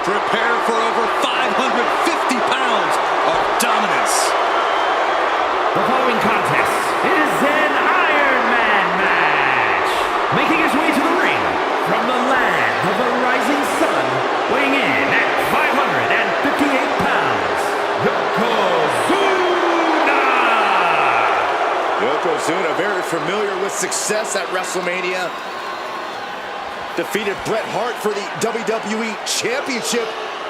Prepare for over 550 pounds of dominance. The following contest is an Iron Man match. Making his way to the ring from the land of the rising sun, weighing in at 558 pounds, Yokozuna, very familiar with success at WrestleMania. Defeated Bret Hart for the WWE Championship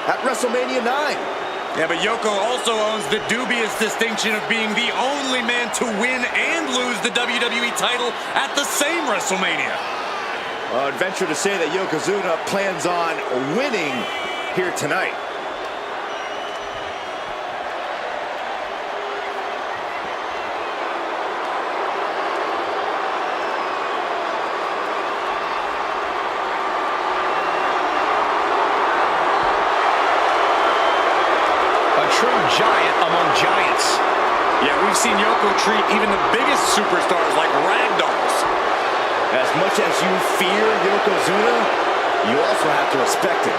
at WrestleMania 9. Yeah, but Yoko also owns the dubious distinction of being the only man to win and lose the WWE title at the same WrestleMania. I'd venture to say that Yokozuna plans on winning here tonight. True giant among giants. Yeah, we've seen Yoko treat even the biggest superstars like ragdolls. As much as you fear Yokozuna, you also have to respect him.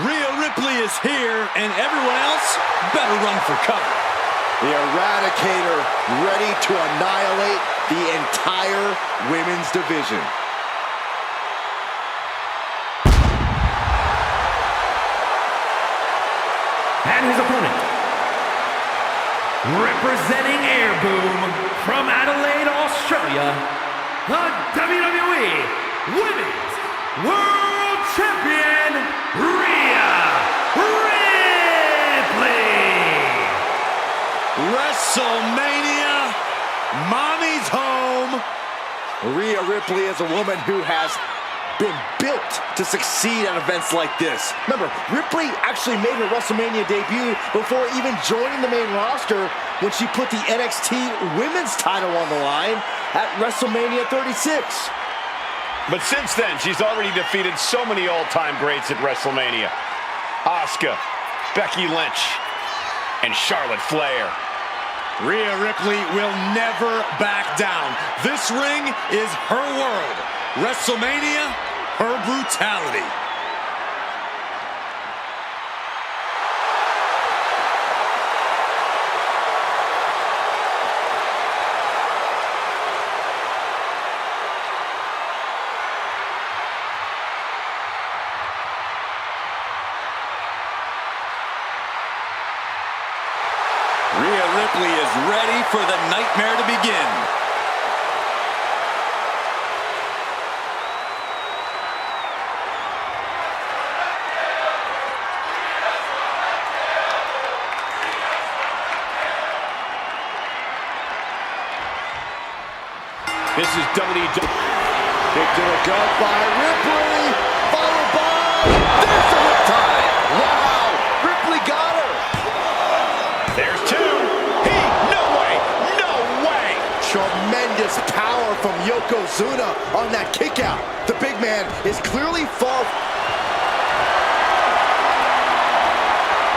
Rhea Ripley is here, and everyone else better run for cover. The Eradicator ready to annihilate the entire women's division. And his opponent, representing Air Boom from Adelaide, Australia, the WWE Women's World Champion, Rhea Ripley. WrestleMania, mommy's home. Rhea Ripley is a woman who has been built to succeed at events like this. Remember, Ripley actually made her WrestleMania debut before even joining the main roster when she put the NXT Women's title on the line at WrestleMania 36. But since then, she's already defeated so many all-time greats at WrestleMania. Asuka, Becky Lynch, and Charlotte Flair. Rhea Ripley will never back down. This ring is her world. WrestleMania, her brutality. Rhea Ripley is ready for the nightmare to begin. This is WWE. Kick to the gut by Ripley, followed by, there's the riptide. Wow, Ripley got her. There's two. No way. Tremendous power from Yokozuna on that kick out. The big man is clearly far.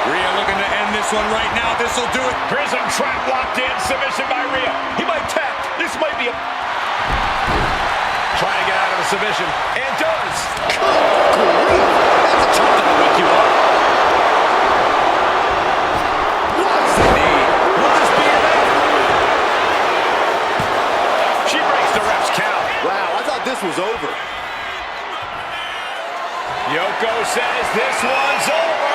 Rhea looking to end this one right now. This will do it. Prism trap locked in. Submission by Rhea. He might tap. This might be a... Trying to get out of the submission. And does. That's a chop that'll wake you up. What's the knee? Will this be it? She breaks the ref's count. Wow, I thought this was over. Yoko says this one's over.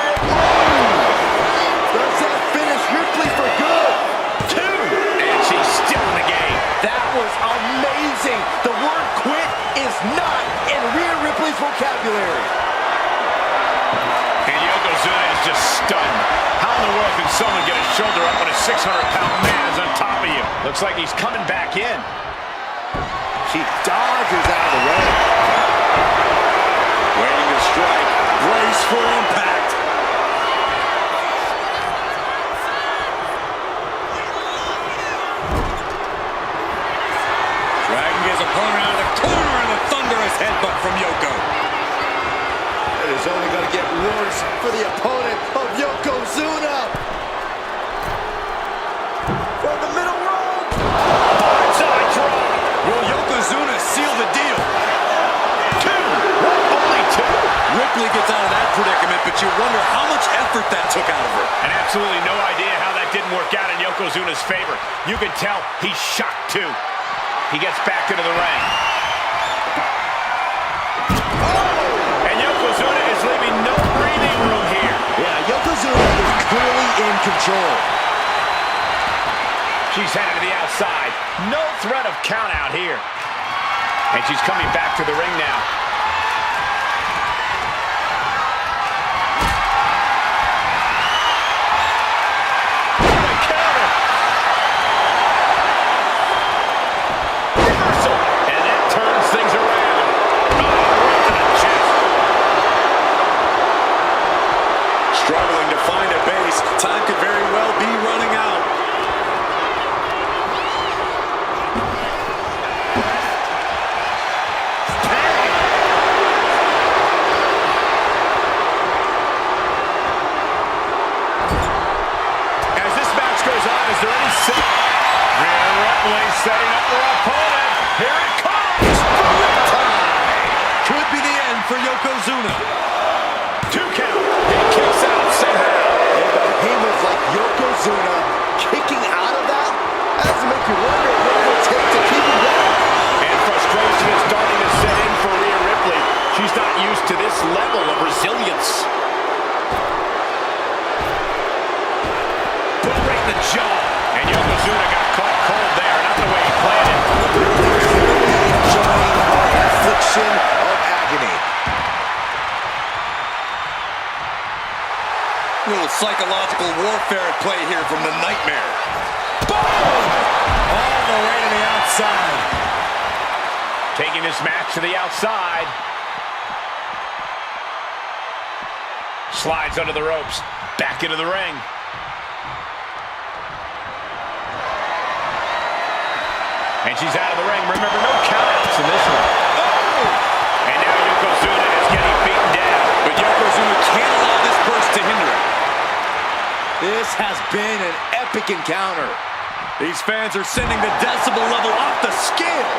Does that finish Ripley for good? Two. And she's still in the game. That was amazing. The word quit is not in Rhea Ripley's vocabulary. And Yokozuna is just stunned. How in the world can someone get a shoulder up when a 600-pound man is on top of you? Looks like he's coming back in. She dodges out of the way. Waiting to strike. Brace for impact. headbutt from Yoko. It is only going to get worse for the opponent of Yokozuna. From the middle rope. Side drop. Will Yokozuna seal the deal? Only two. Ripley gets out of that predicament, but you wonder how much effort that took out of her. And absolutely no idea how that didn't work out in Yokozuna's favor. You can tell he's shocked too. He gets back into the ring. And Yokozuna is leaving no breathing room here. Yeah, Yokozuna is clearly in control. She's headed to the outside. No threat of count out here. And she's coming back to the ring now. Time could very well be running out. As this match goes on, is there any set? Rhea Ripley setting up her opponent. Here it comes. Could be the end for Yokozuna. 2 count. He kicks out somehow. He was like Yokozuna kicking out of that. That doesn't make you wonder what it will take to keep him down. And frustration is starting to set in for Rhea Ripley. She's not used to this level of resilience. Put right in the jaw. And Yokozuna got caught cold there. Not the way he planned it. Enjoying the infliction of agony. Little psychological warfare at play here from the Nightmare. Boom! All the way to the outside. Taking this match to the outside. Slides under the ropes. Back into the ring. And she's out of the ring. Remember, no countouts in this one. Oh! And now Yokozuna is getting beaten down. But Yokozuna can't allow this burst to hinder it. This has been an epic encounter. These fans are sending the decibel level off the scale.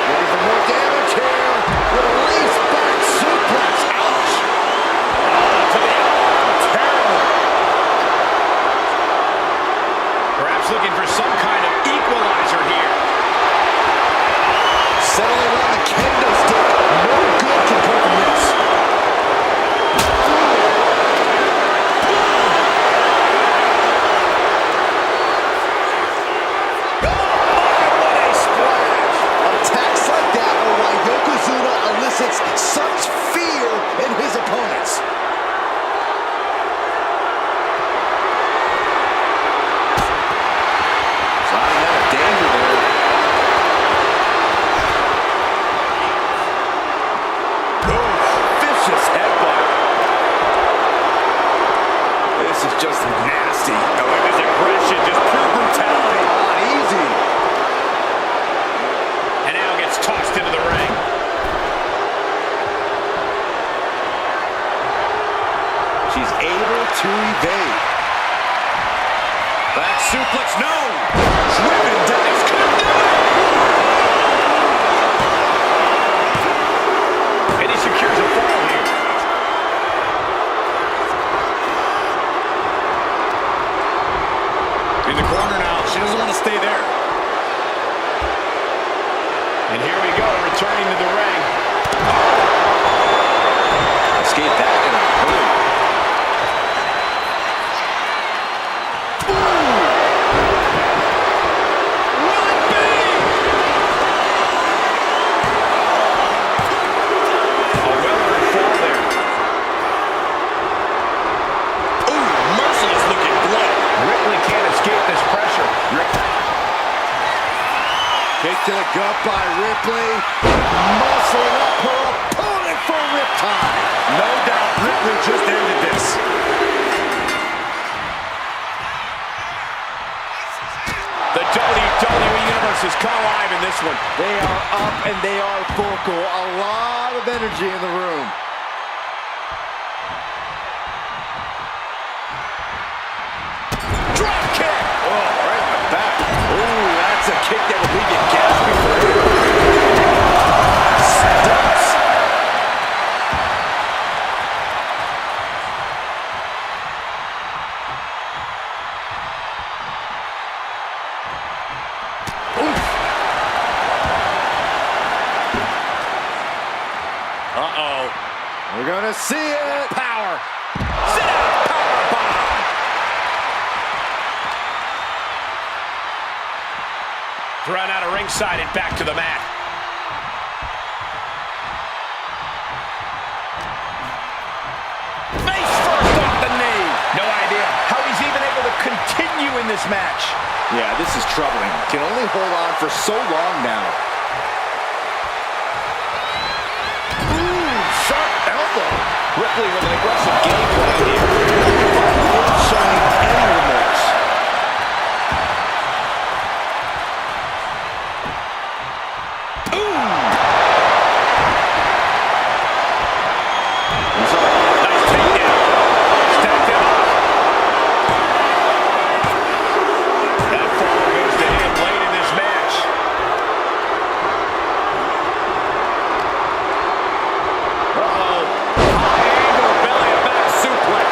Looking for more damage here. Release back suplex. Ouch. To the arm. Terrible. Perhaps looking for some kind of equalizer here. Settling on the kendo stick. No good can come from this. What a splash! Attacks like that are why Yokozuna elicits such fear in his opponents. Sliding out of danger there. Vicious headbutt. This is just nasty. Oh, look at this aggression, just pure brutality. Not easy. And now gets tossed into the ring. She's able to evade. Back suplex, no! Driven dives, couldn't do it! And he secures a fall here. In the corner now, she doesn't want to stay there. And here we go, returning to the ring. Escape that in a hurry. A well-earned fall there. Ooh, merciless looking blood. Ripley can't escape this pressure. Kick to the gut by Ripley. Muscling up her opponent for riptide. No doubt Ripley just ended this. Universe has come alive in this one. They are up and they are vocal. A lot of energy in the room. Drop kick. Oh, right in the back. Ooh, that's a kick that will leave you gasping for air. Stunts. Uh-oh. We're gonna see it. Power. Sit out. Power bomb. Thrown out of ringside and back to the mat. Face first off the knee. No idea how he's even able to continue in this match. Yeah, this is troubling. Can only hold on for so long now. Ooh, sharp elbow. Ripley with an aggressive game plan here. Not showing any remorse. Nice takedown. Stacked him up. That fall goes to him late in this match. Uh-oh. High angle belly to back suplex.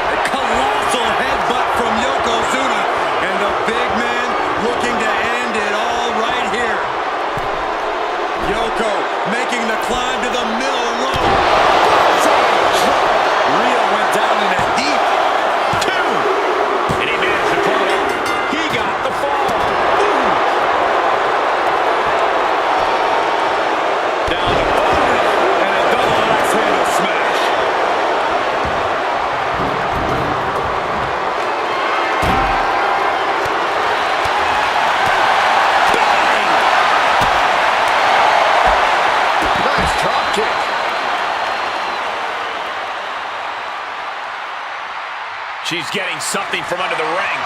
A colossal headbutt from Yokozuna, and the big man looking to end it all right here. Yoko making the climb to the middle row. Rio went down in a heap. Two. And he managed to pull it up. He got the fall. Down to boom, and a double axe handle smash. Nice drop kick. She's getting something from under the ring.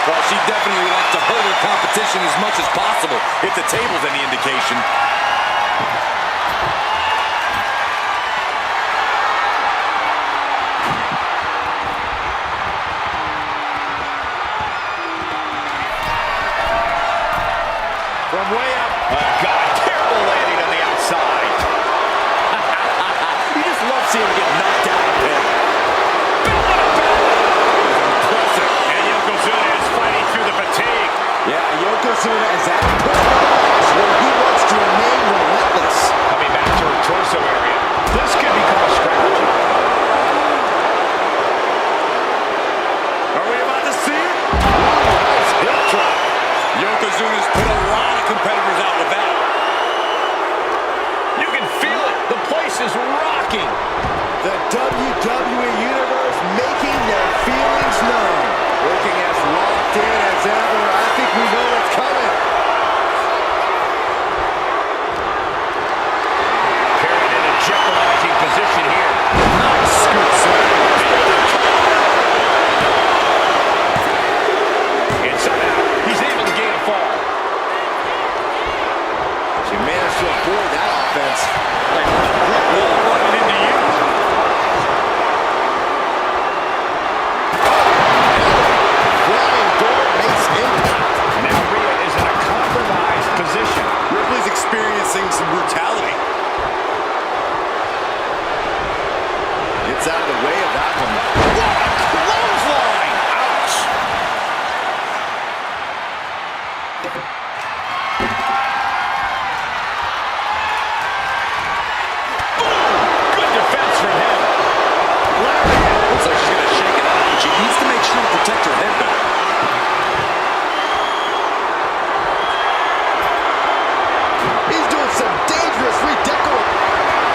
Well, she definitely likes to hurt her competition as much as possible, if the table's any indication. From way up. Oh, God. Terrible landing on the outside. You just love seeing him get knocked out of it. Impressive. And Yokozuna is fighting through the fatigue. Yeah, Yokozuna is at the point of the match where he wants to remain relentless. Coming back to her torso area. This could become a strategy. Are we about to see it? Nice hip drop. Yokozuna's put a lot of competitors out with that. You can feel it. The place is rocking. The WWE Universe making their feelings known. Looking as locked in as ever. I think we know what's coming. Carried in a jeopardizing position here. Nice scoop slam. And somehow, he's able to gain a fall. She managed to avoid that offense. Like a brick wall running into you. Flying door makes impact. Now Rhea is in a compromised position. Ripley's experiencing some brutality. Gets out of the way of that one. What a clothesline! Ouch! Good defense from him. Looks like she's gonna shake it out. She needs to make sure to protect her head back. He's doing some dangerous redecoration.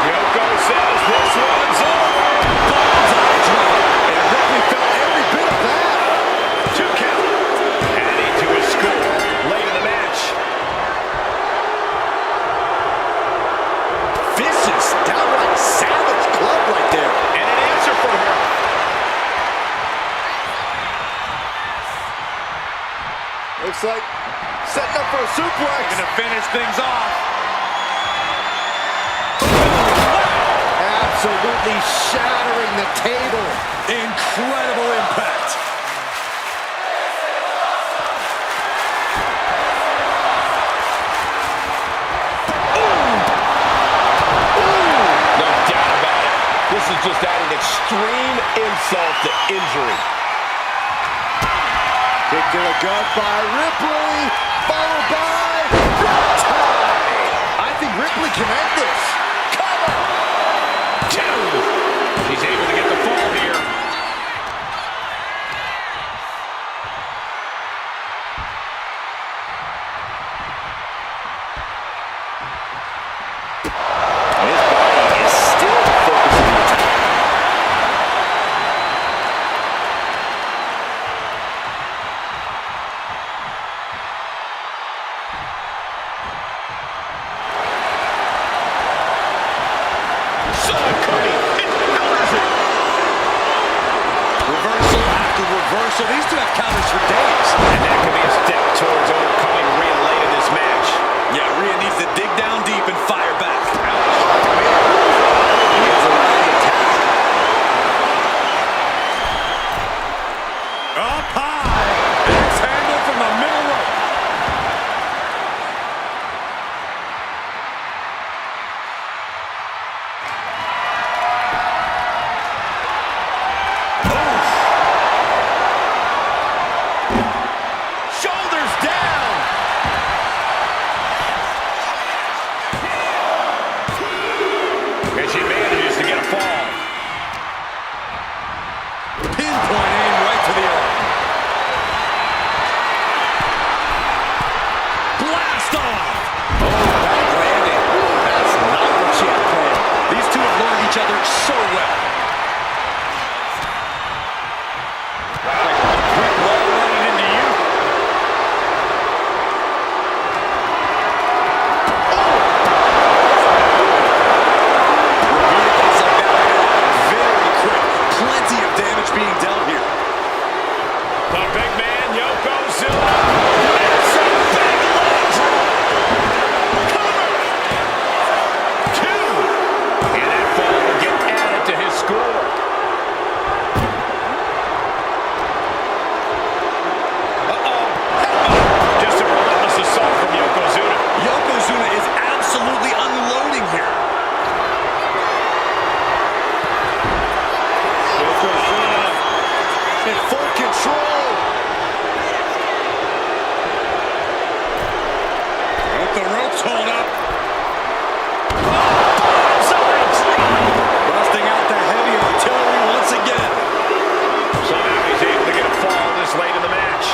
Yoko says this one's over. Bullseye drop. looks like setting up for a suplex. Gonna finish things off. Absolutely shattering the table. Incredible impact. No doubt about it. This is just adding extreme insult to injury. Kick to the gut by Ripley, followed by tie. I think Ripley can end this. Cover. Two. He's able to get the fall here. His body is still the focus of the attack. Reversal after reversal. These two have counters for days. And that could be a step towards overcoming Rhea late in this match. Yeah, Rhea needs to dig down deep and fire back. He has a ready attack. Up high. Axe handle from the middle rope. Shoulders down. And she manages to get a fall. Pinpoint aim right to the arm. Blast off. Oh, back landing. That's not what she had planned. These two have learned each other so well. Like a brick wall running into you. Repeated hits like that are very quick. Plenty of damage being dealt here. The big man, Yokozuna. Massive big leg drop. Cover. Two. And that fall will get added to his score. Just a relentless assault from Yokozuna. Yokozuna is absolutely unloading here. Yokozuna in full control. Hope the ropes hold up. Busting out the heavy artillery once again. Somehow he's able to get a fall this late in the match.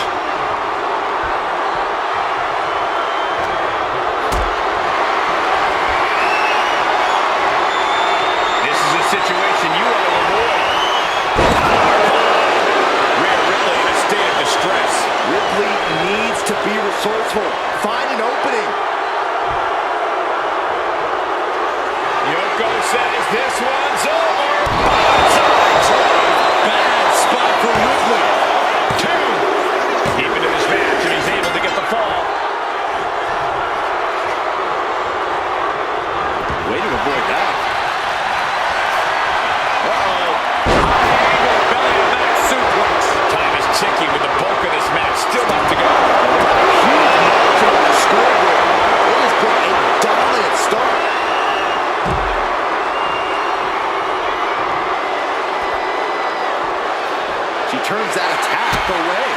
This is a situation you want to avoid. Rhea Ripley in a state of distress. Ripley needs to be resourceful. Find an opening. Yoko says this one's over. Bad spot for Ripley. Two. Deep into this match, and he's able to get the fall. Way to avoid that. Belly-to-back suplex. Time is ticking with the bulk of this match still left to go. Huge march on the scoreboard. It has been a dominant start. She turns that attack away.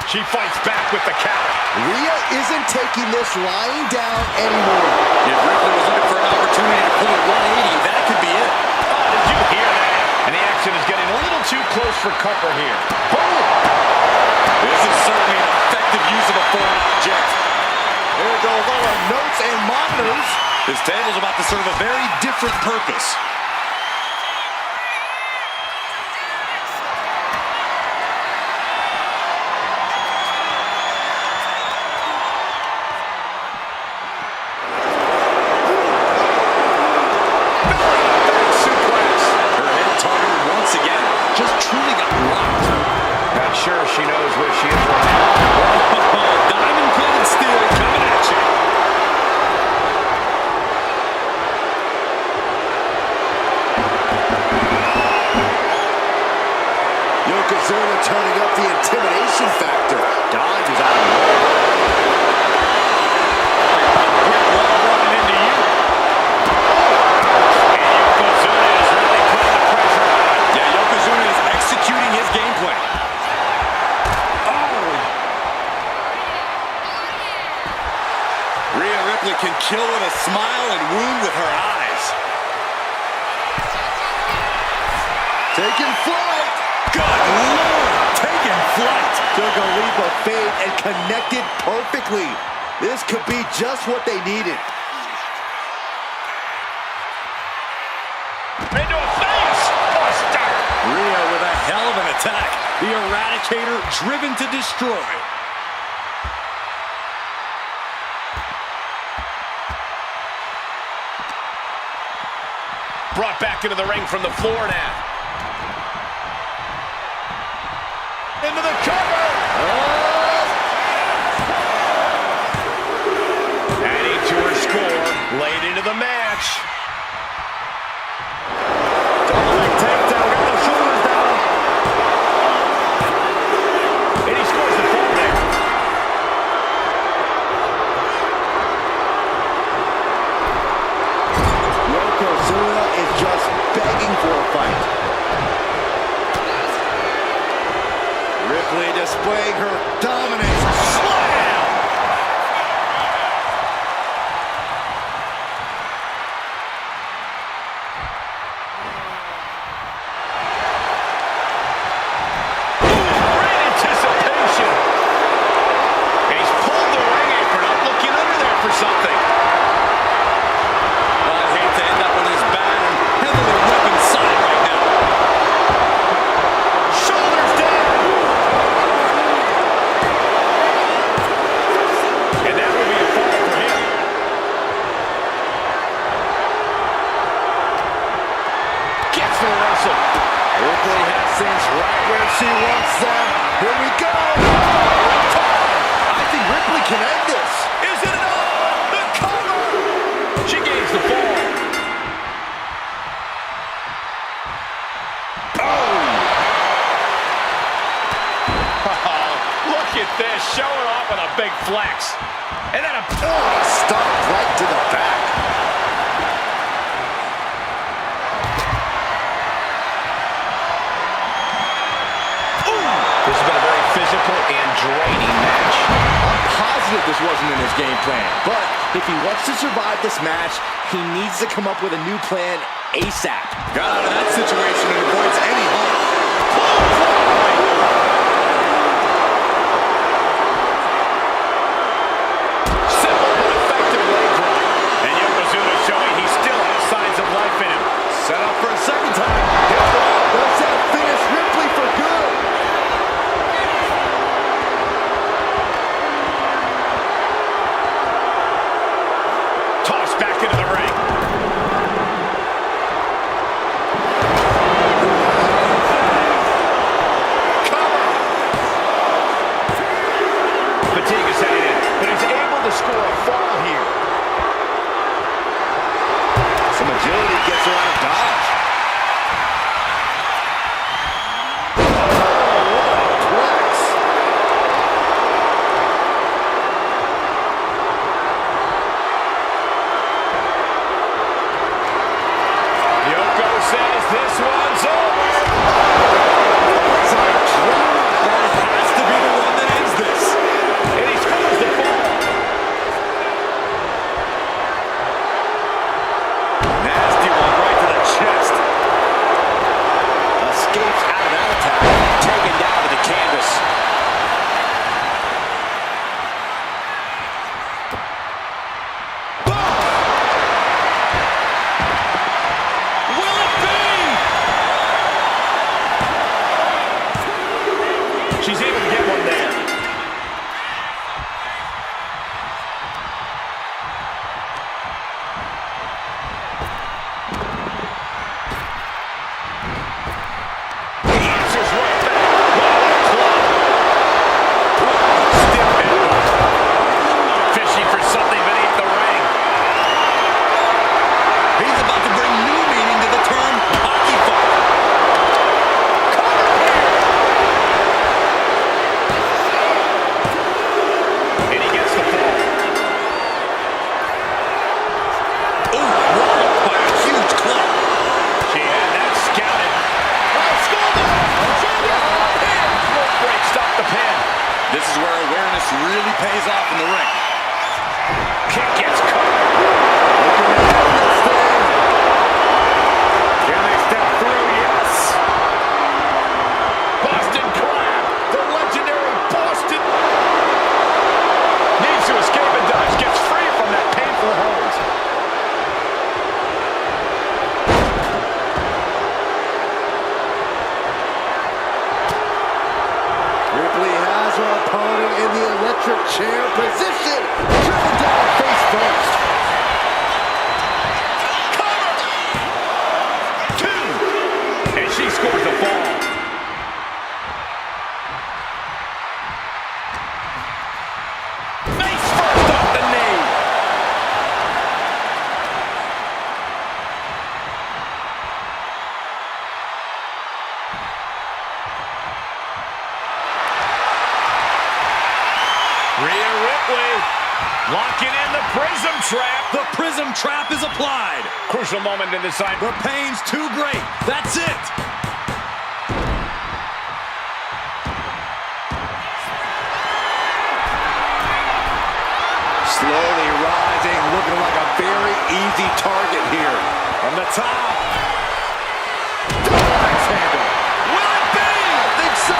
She fights back with the counter. Rhea isn't taking this lying down anymore. If Ripley was looking for an opportunity to pull a 180, that could be it. Oh, did you hear that? And the action is getting a little too close for comfort here. This is certainly an effective use of a foreign object. There goes all our notes and monitors. This table's about to serve a very different purpose. Her head targeted once again. Just truly got rocked Ripley can kill with a smile and wound with her eyes. Taking flight. Good Lord, taking flight. Took a leap of faith and connected perfectly. This could be just what they needed. Into a face! Buster! Rhea with a hell of an attack. The Eradicator driven to destroy. Brought back into the ring from the floor now. Into the cover! Adding to her score, late into the match. Double leg takedown, got the shoulders down. And he scores the fall there. Yokozuna is just begging for a fight. Ripley displaying her dominance. Slam! Great anticipation. And he's pulled the ring apron up, looking under there for something. Well, I'd hate to end up on his bad and heavily weapon side right now. Shoulders down. And that will be a fall for him. Gets the reversal. Ripley has things right where she wants them. Here we go. I think Ripley can end this. Is it enough? The cover. She gains the fall. Oh, look at this, showing off with a big flex. And then a Stuck right to the back. This has been a very physical and draining match. I'm positive this wasn't in his game plan, but if he wants to survive this match, he needs to come up with a new plan ASAP. Got out of that situation and avoids any harm. Simple but effective leg drop. And Yokozuna showing he still has signs of life in him. Set up for a second time. Does that finish Ripley for good? Tossed back into the ring. Cover. Fatigue is setting in, but he's able to score a fall here. Some agility gets around a dodge. Oh, what a flex. Yoko says this one's over. It's a drop. That has to be the one that ends this. And he scores the fall. Nasty one right to the chest. Escapes out of that attack. Taken down to the canvas. Will it be? She's able to get one there. He answers right back. Wow, what a club. Stiff elbow. Fishing for something beneath the ring. He's about to bring new meaning to the term hockey fuck. And he gets the fall. Ooh, walloped by a huge club. She had that scouted. Pin. Rope break, stop the pin. This is where awareness really pays off in the ring. Kick gets electric chair position. Driven down face first. And she scores the fall. Face first off the knee. Rhea Ripley locking in the prism trap. The prism trap is applied. Crucial moment in this side. The pain's too great. That's it. Slowly rising, looking like a very easy target here. From the top. Double axe handle. Will it be? I think so.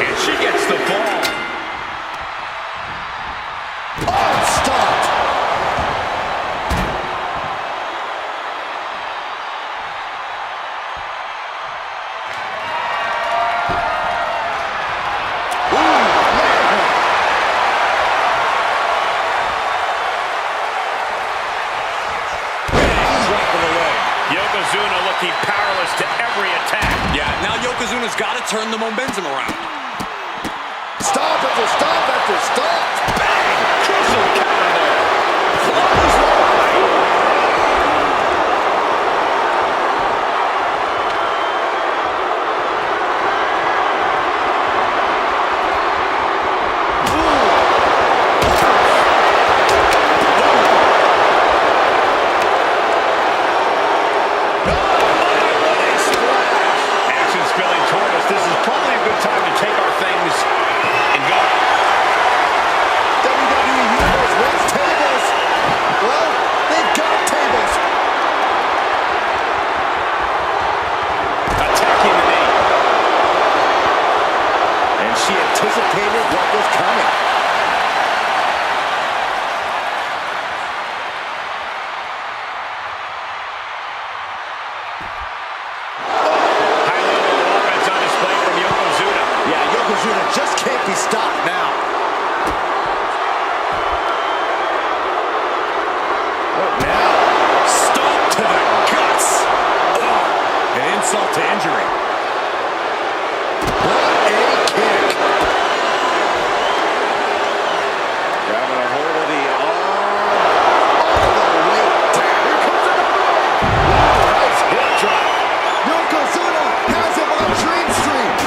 And she gets the ball. Oh, it's stopped. Yokozuna looking powerless to every attack. Yeah, now Yokozuna's got to turn the momentum around. Stop after stop after stop. Bang! Crucial counter there. Clothesline. Action spilling toward us. This is probably a good time to take our things and go. WWE Universe wants tables. Well, they've got tables. Attacking the knee. And she anticipated what was coming. High level of offense on display from Yokozuna. Yeah, Yokozuna just can't be stopped now. What now? Stop to the guts. Ugh. An insult to injury. What a kick. Grabbing a hold of the arm. All the way down. Here comes another one. Nice hip drop. Yokozuna has him on Dream Street.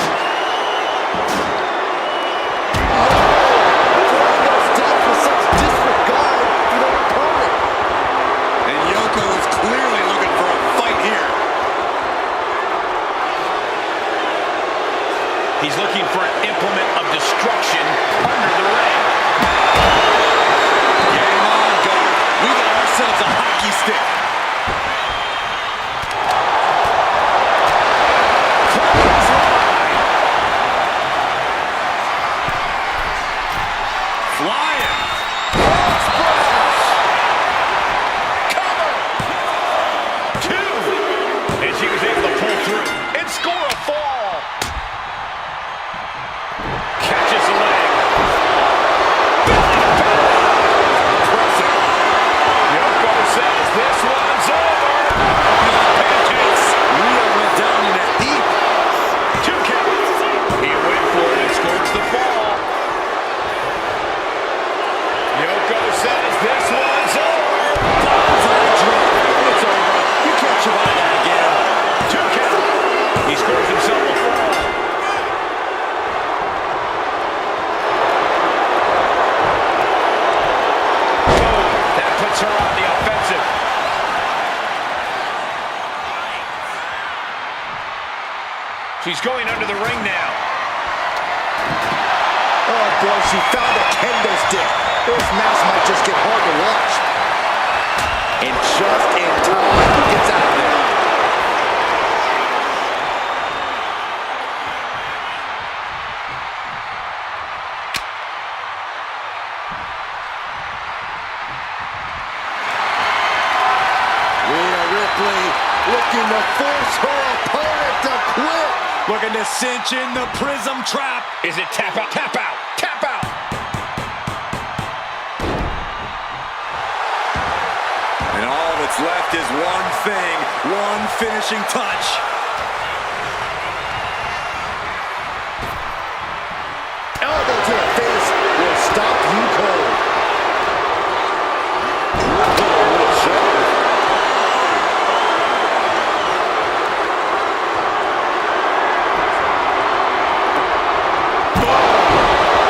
No stop for such disregard for their opponent. And Yoko is clearly looking for a fight here. He's looking for an implement of destruction under the ring. Game on, guard. We got ourselves a hockey stick. Flying. Two. And she was able to pull through and score a fall. Catches the leg. Impressive. Yoko says this one's over. Pancakes. Rhea went down in that deep. 2 counts. He went for it and scores the fall. Yoko says this one's over. It's over. You can't survive that again. 2 count. He scores himself a fall. Boom. That puts her on the offensive. She's going under the ring now. Oh boy, she found a kendo stick. This match might just get hard to watch. And just in time, he gets out of there. Rhea Ripley looking to force her opponent to quit. Looking to cinch in the prism trap. Is it tap out, tap out, tap out? And all that's left is one thing, one finishing touch. Elbow to the face will stop you cold. Good shot.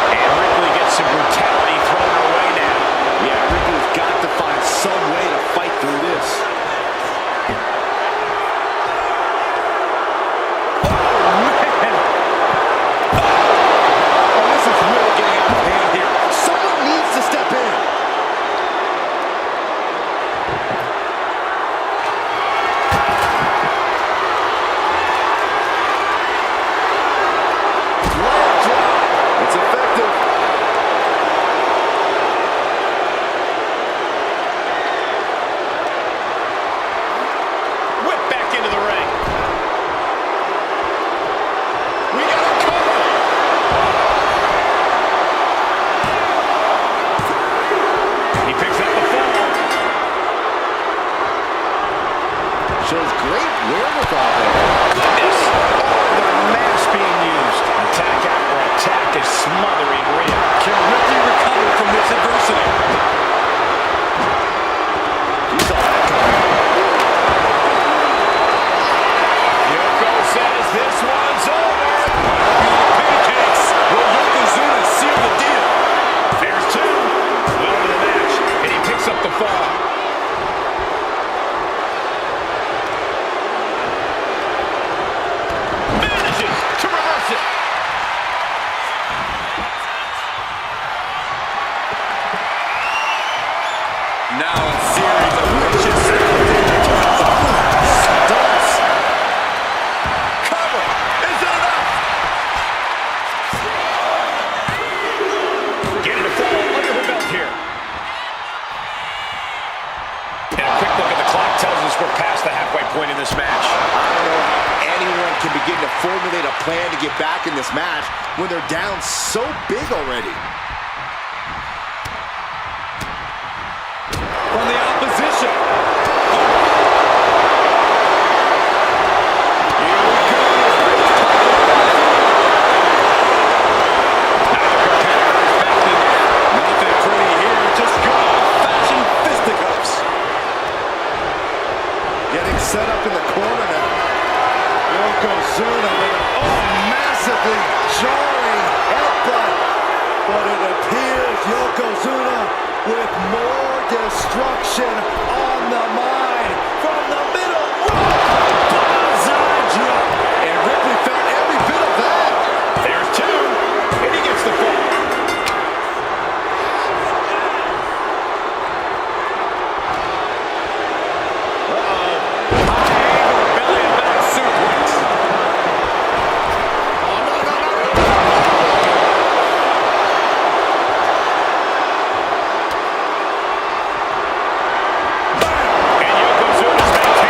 And Ripley gets some brutality thrown her way now. Yeah, Ripley's got to find some way to fight through this. Oh, this is really getting out of hand here. Someone needs to step in. Leg drop. It's effective. Whip back into the ring. We got a cover. He picks up the fall. Shows great wherewithal there. Goodness. Oh, the mash being used. Attack after attack is smothering Rhea. Can Ripley recover from this adversity? You saw that coming. Yoko says this one's over. Pancakes. Will Yokozuna seal the deal? There's two. Well into the match, and he picks up the fall. Manages to reverse it. Now a series of vicious Stunts. Cover. Is it enough? Getting a fall under the belt here. And a quick look at the clock tells us we're past the halfway point in this match. I don't know how anyone can begin to formulate a plan to get back in this match when they're down so big already. from the opposition. Nothing pretty here, just good old-fashioned fisticuffs. Getting set up in the corner now. Yokozuna with massively jarring headbutt. But it appears Yokozuna with more destruction on the mind from the middle rope. Banzai drop. And Ripley felt every bit of that. There's two, and he gets the fall. And Yokozuna's maintained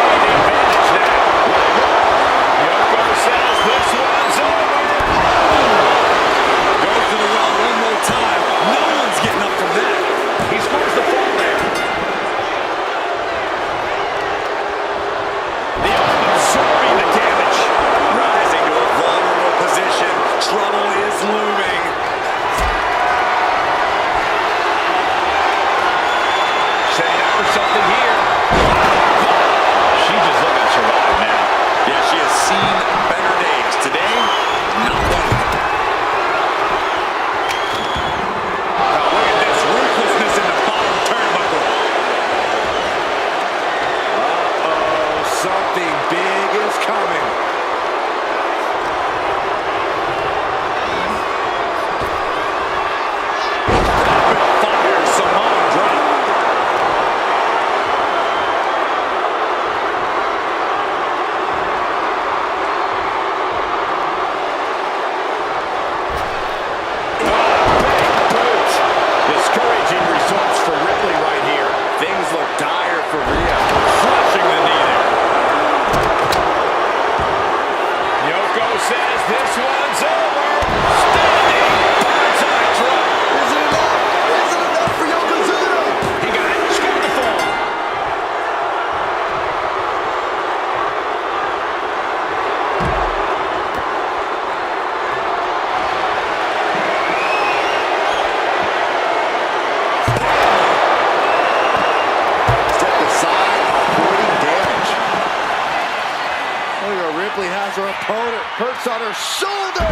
as her opponent hurts on her shoulders.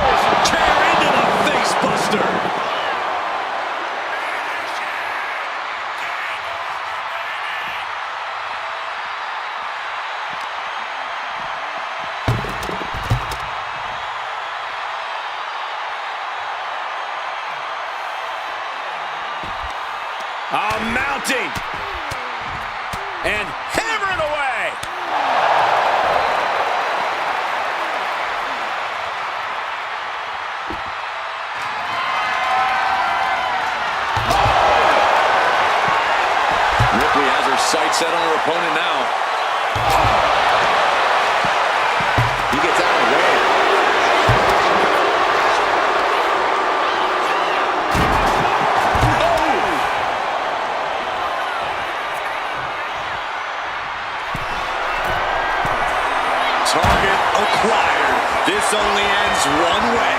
Tear into the face buster. Mounting and hammering away. Ripley has her sights set on her opponent now. He gets out of the way. Target acquired. This only ends one way.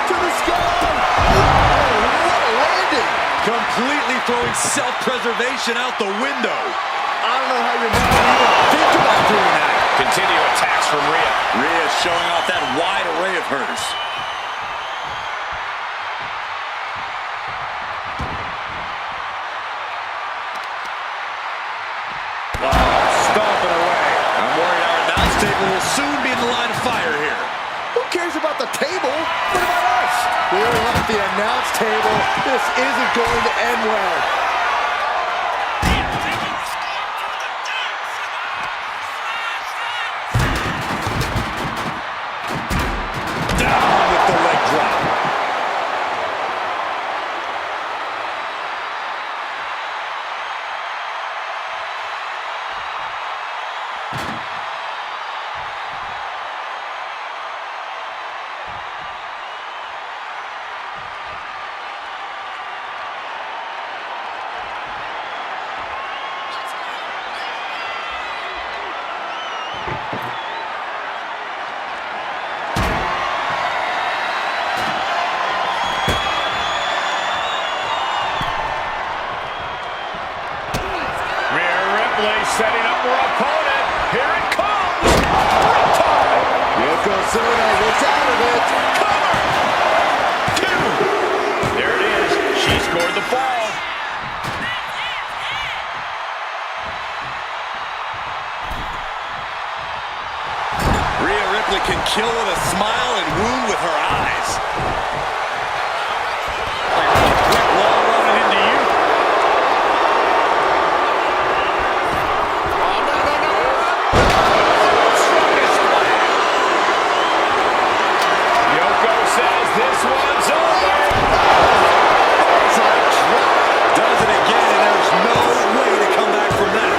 To the sky. Oh, what a landing. Completely throwing self-preservation out the window. I don't know how you're not even think about doing that. Continue attacks from Rhea. Rhea showing off that wide array of hers. Stomping away. I'm worried our announce table will soon be in the line of fire here. Who cares about the table? What about us? We already left the announce table. This isn't going to end well. Down with the leg drop. Setting up her opponent. Here it comes. Yokozuna gets out of it. Cover. 2. There it is. She scored the fall. Rhea Ripley can kill with a smile and wound with her eyes. Like a quick wall running into you. This one's over. Does it again, and there's no way to come back from that.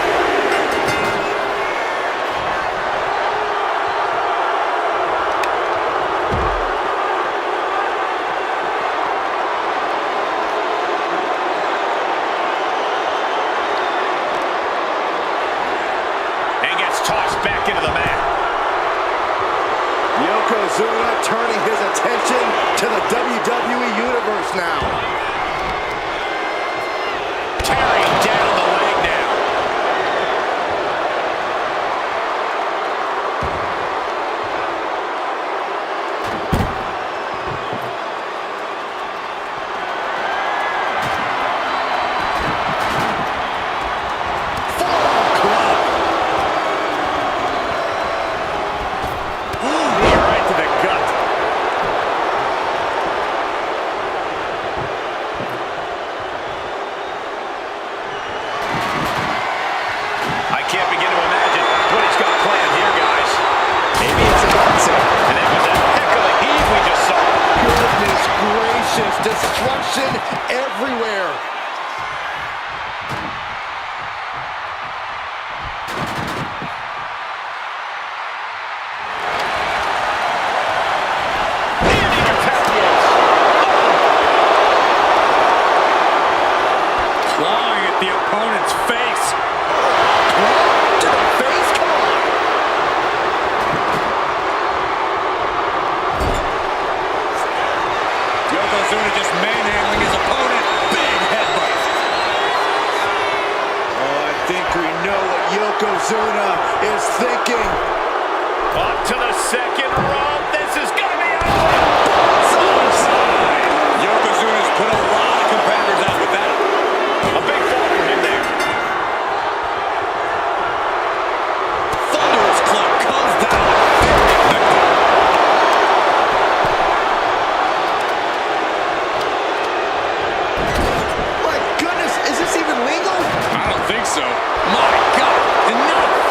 And gets tossed back into the mat. Yokozuna turning his attention to the WWE Universe now. Tearing down the leg now. Forearm club. Ooh, right to the gut. Can't begin to imagine what he's got planned here, guys. Maybe it's an upset. And it was a heck of a heave we just saw. Goodness gracious, destruction everywhere. Ending retaliates. Clawing at the opponent's face. To the face, come on! Yokozuna just manhandling his opponent. Big headbutt. Oh, I think we know what Yokozuna is thinking. Up to the second rope. This is going to be ugly. Yokozuna's put a lot of competitors out with that. A big fall for him there. Thunderous club comes down. My goodness, is this even legal? I don't think so. My God, enough!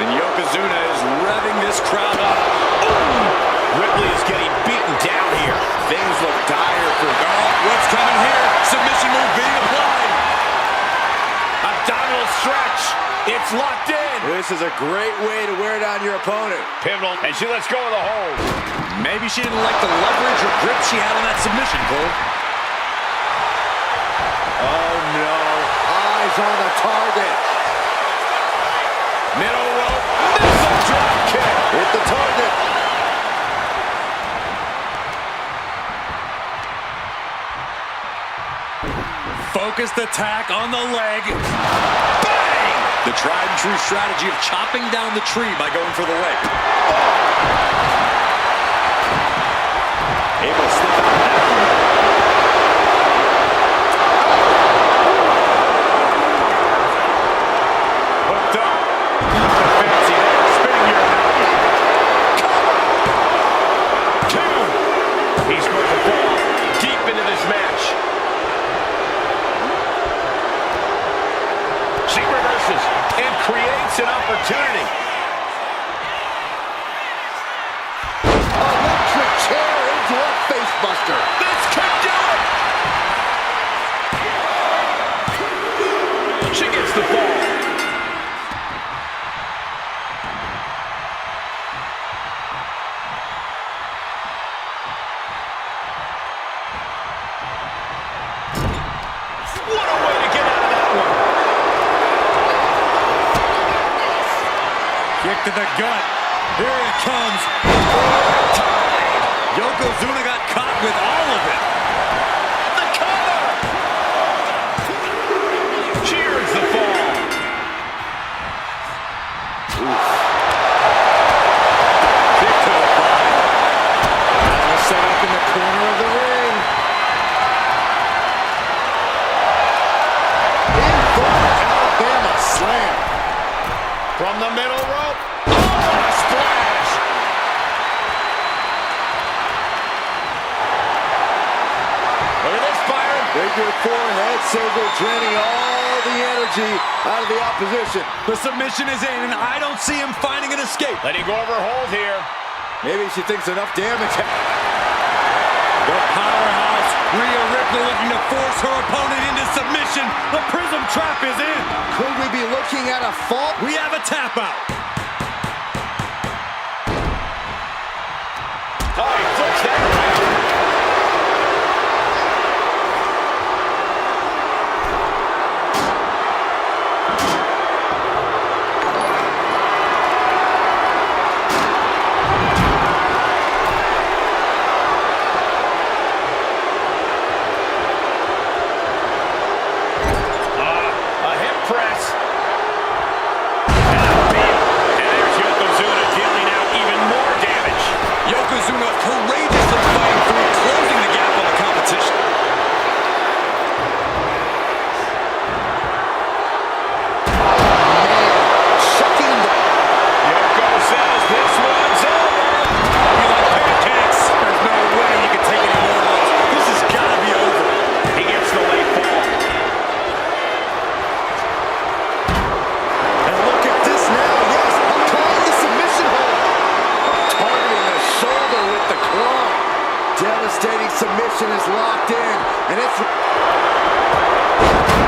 Yokozuna is revving this crowd up. Ripley is getting beaten down here. Things look dire for What's coming here? Submission move being applied. Abdominal stretch. It's locked in. This is a great way to wear down your opponent. Pivotal, and she lets go of the hold. Maybe she didn't like the leverage or grip she had on that submission, Cole. Oh no, eyes on the target. Middle rope, missile drop kick. Hit the target. Focused attack on the leg. Bang! The tried and true strategy of chopping down the tree by going for the leg. Able to slip out of that one. Hooked up. Nothing fancy there. Spinning your cover. 2. He's going to fall deep into this match. She reverses and creates an opportunity. Electric chair into a face buster. This could do it. She gets the fall. What a way to get out of that one. Kick to the gut. Here it comes. Yokozuna got caught with all of it. The cover. She earns the fall. Kick to the body. Now set up in the corner of the ring. Alabama slam. From the middle rope. Oh, what a splash. Look at this, Byron. Figure 4 head scissor draining all the energy out of the opposition. The submission is in, and I don't see him finding an escape. Letting go of her hold here. Maybe she thinks enough damage. The powerhouse, Rhea Ripley, looking to force her opponent into submission. The Prism Trap is in. Could we be looking at a fall? We have a tap out. Oh, he flips that around. A hip press. And a beat. And there's Yokozuna dealing out even more damage. Yokozuna courageously fighting through, closing the gap on the competition. Shocking. Yoko says this one's over. You like pancakes? There's no way you can take any more of those. This has got to be over. He gets the late fall. And look at this now. Yes, applying the submission hold. Targeting the shoulder with the claw. Devastating submission is locked in. And it's...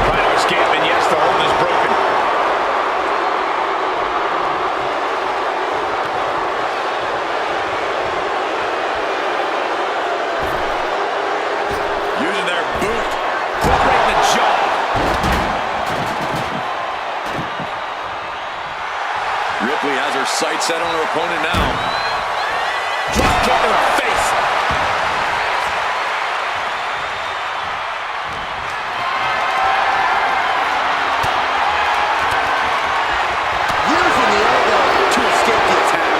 Trying to escape, and yes, the hold is broken. has her sights set on her opponent now. Drop kick to the face. Using the elbow to escape the attack.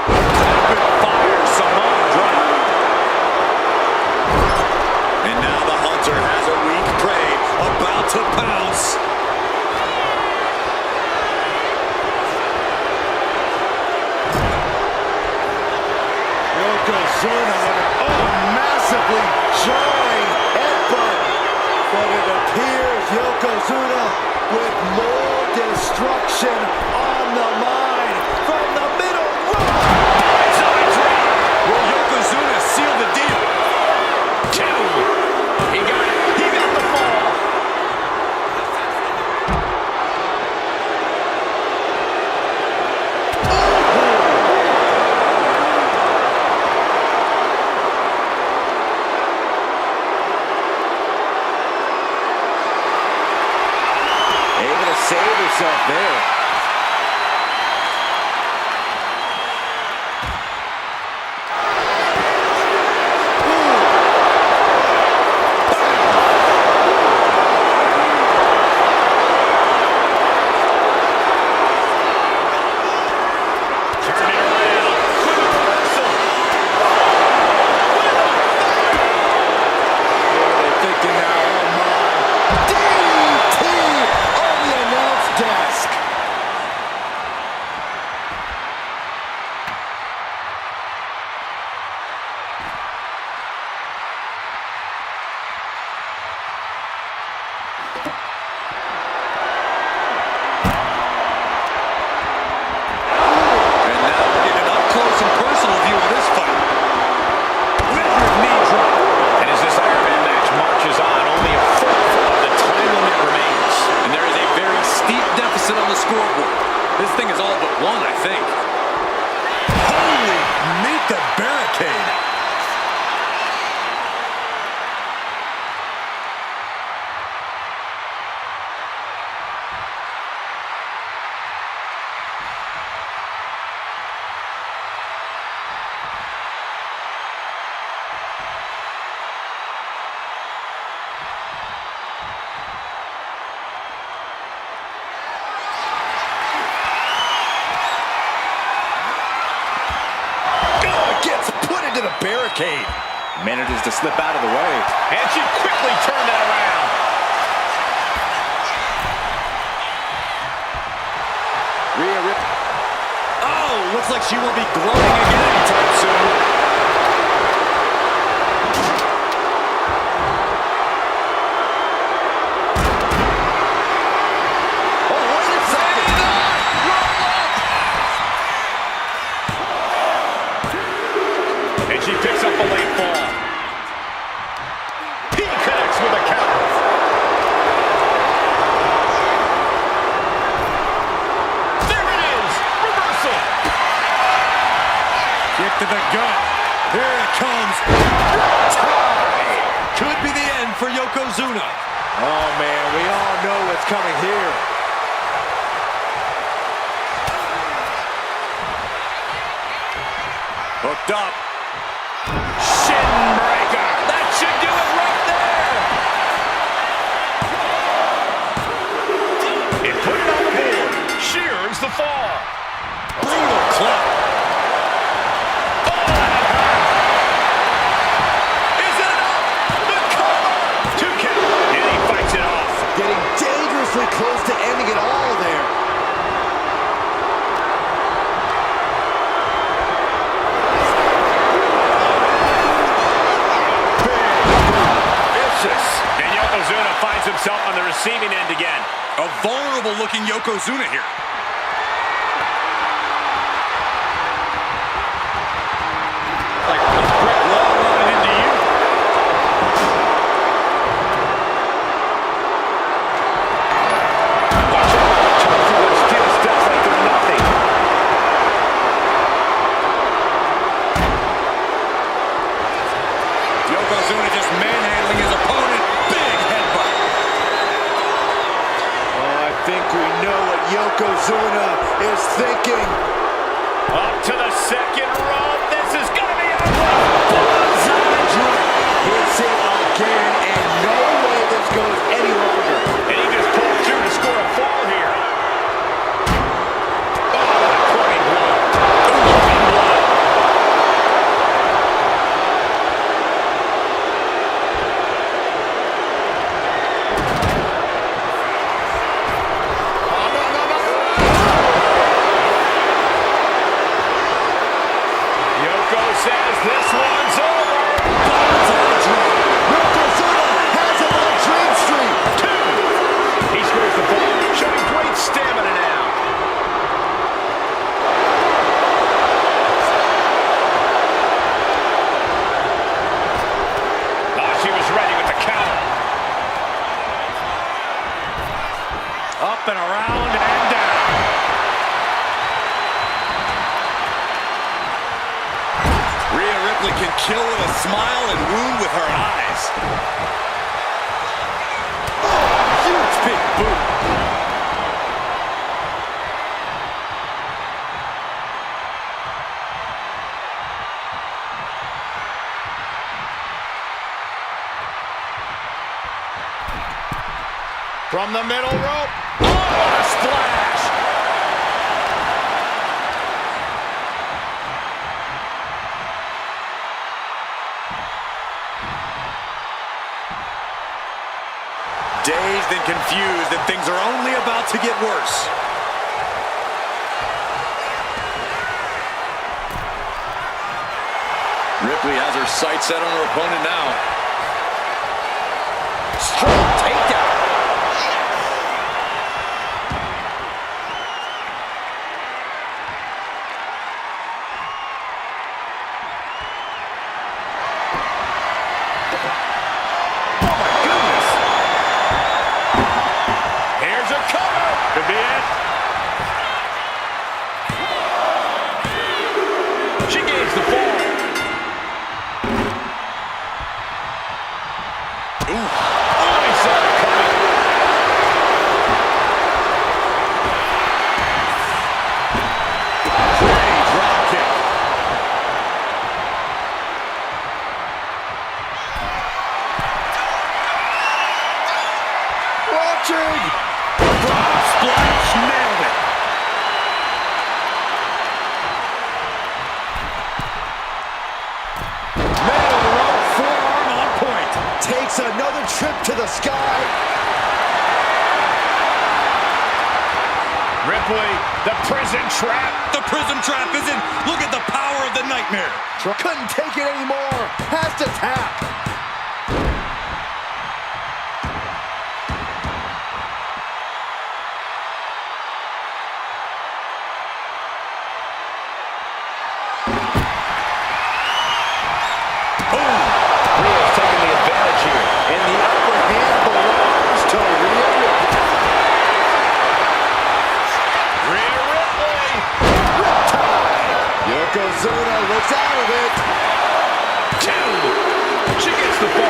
Rapid fire Samoan drop. And now the Hunter has a weak prey about to pounce. Yokozuna with massively jarring headbutt. But it appears Yokozuna with more destruction on the mind from the middle rope. Will Yokozuna seal the deal? 2. He got it. He got the fall. Able to save herself there. Turning around. Quick reversal. They're thinking now, oh my. DT on the announce desk. And now we're getting an up-close and personal view of this fight. Wicked knee drop. And as this Iron Man match marches on, only a fourth of the time limit remains. And there is a very steep deficit on the scoreboard. This thing is all but one, I think. Holy, meet the barricade. Gets put into the barricade. Manages to slip out of the way. And she quickly turned that around. Rhea Rip. Oh, looks like she will be gloating again anytime soon. Oh, wait a second. And she picks up a late fall. He connects with a counter. There it is. Reversal. Kick to the gut. Here it comes. Could be the end for Yokozuna. Oh, man, we all know what's coming here. Hooked up. Shin breaker. That should do it right there. It put it on the board. Shears the fall. Brutal club. Is it enough? The cover. 2 count. And he fights it off. Getting dangerously close to ending it all there. And Yokozuna finds himself on the receiving end again. A vulnerable-looking Yokozuna here. Like a brick wall running into you. Watch out. Turn through those steel steps like they're nothing. Yokozuna just manhandling his opponent. Big headbutt. Oh, I think we know Yokozuna is thinking. Up to the second rope. This is going to be ugly. Bullseye drop. Hits it again, and no way this goes any longer. And he just pulled through to score a fall here. Oh, what a pouring blood. Pouring blood. Yoko says this one's over. Yokozuna has him on a dream streak. He scores the ball, showing great stamina now. Oh, she was ready with the counter. Up and around and down. Rhea Ripley can kill with a smile and wound with her eyes. Huge big boot. From the middle rope. Oh, what a splash. Dazed and confused, and things are only about to get worse. Ripley has her sights set on her opponent now. Strong takedown. Here's a cover. Could be it. She gains the fall. Ooh. Oh, he saw it coming. Pretty drop kick. Watching. Frog splash, nailed it. Middle of the rope, forearm on point. Takes another trip to the sky. Ripley, the prison trap. The prison trap is in. Look at the power of the nightmare. Couldn't take it anymore. Has to tap. Rhea's taking the advantage here. And the upper hand belongs to Rhea Ripley. Rhea Ripley. Riptide. Yokozuna looks out of it. Two. She gets the ball.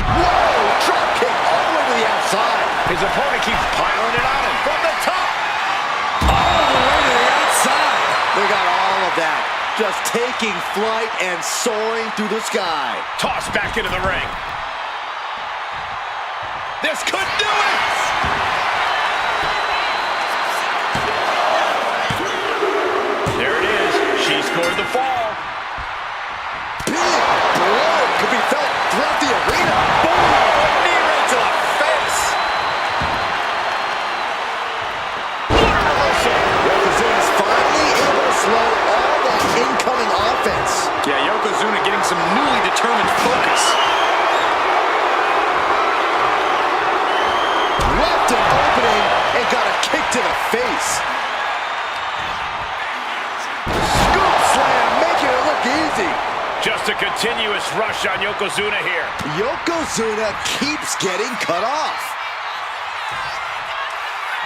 Whoa, drop kick all the way to the outside. His opponent keeps piling it on him from the top. All the way to the outside. They got all of that. Just taking flight and soaring through the sky. Tossed back into the ring. This could do it. There it is. She scored the fall. Big blow could be felt throughout the arena. Boom! Knee right to the face. What a reversal. Yokozuna's finally able to slow all that incoming offense. Yeah, Yokozuna getting some newly determined focus. Left an opening and got a kick to the face. Scoop slam, making it look easy. Just a continuous rush on Yokozuna here. Yokozuna keeps getting cut off.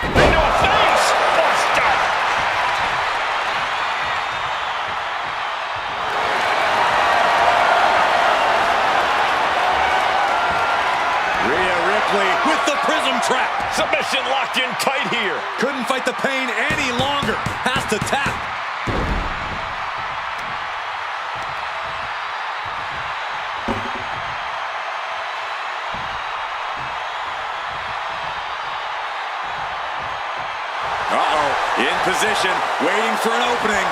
Into a face! Buster! Rhea Ripley with the prism trap. Submission locked in tight here. Couldn't fight the pain any longer. Has to tap. Uh-oh, in position, waiting for an opening.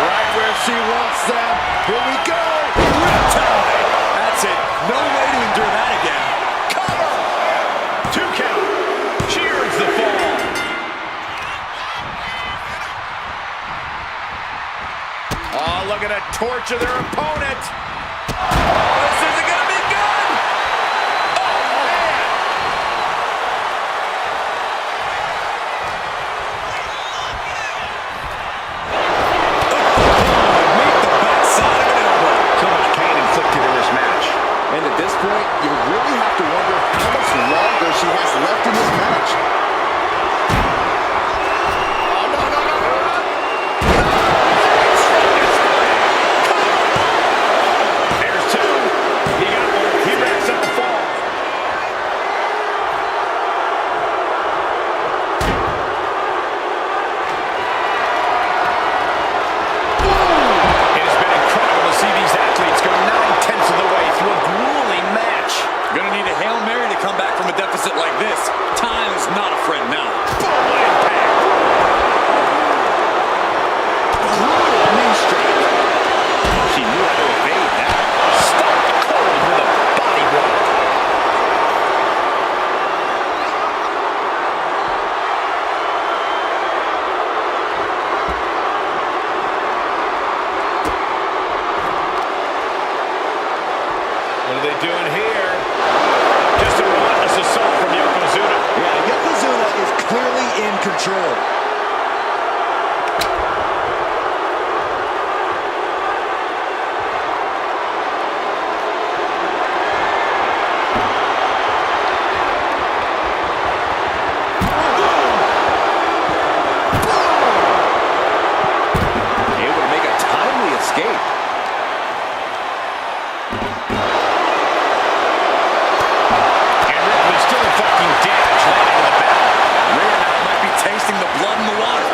Right where she wants them. Here we go. Riptide. That's it. No way to endure that again. Cover. 2 count. Cheers the fall. Oh, look at a torture their opponent. Oh, this isn't going to be good. Oh, man. Meet the backside of an elbow. So much pain inflicted in this match. And at this point, you really have to wonder how much longer she has left in this match. Oh, no, no, no, no, no. There's two. He got one. He racks up a fall. It has been incredible to see these athletes go 9/10 of the way through a grueling match. Gonna need a Hail Mary to come back from a deficit like this. Time is not a friend now. Boom, impact. Brutal knee strike. She knew how to evade that. Stopped cold with a body blow. What are they doing here? Just a relentless assault from Yokozuna. Yeah, Yokozuna is clearly in control. Able to make a timely escape. And Ripley still inflicting damage late into the battle. Rhea now might be tasting the blood in the water.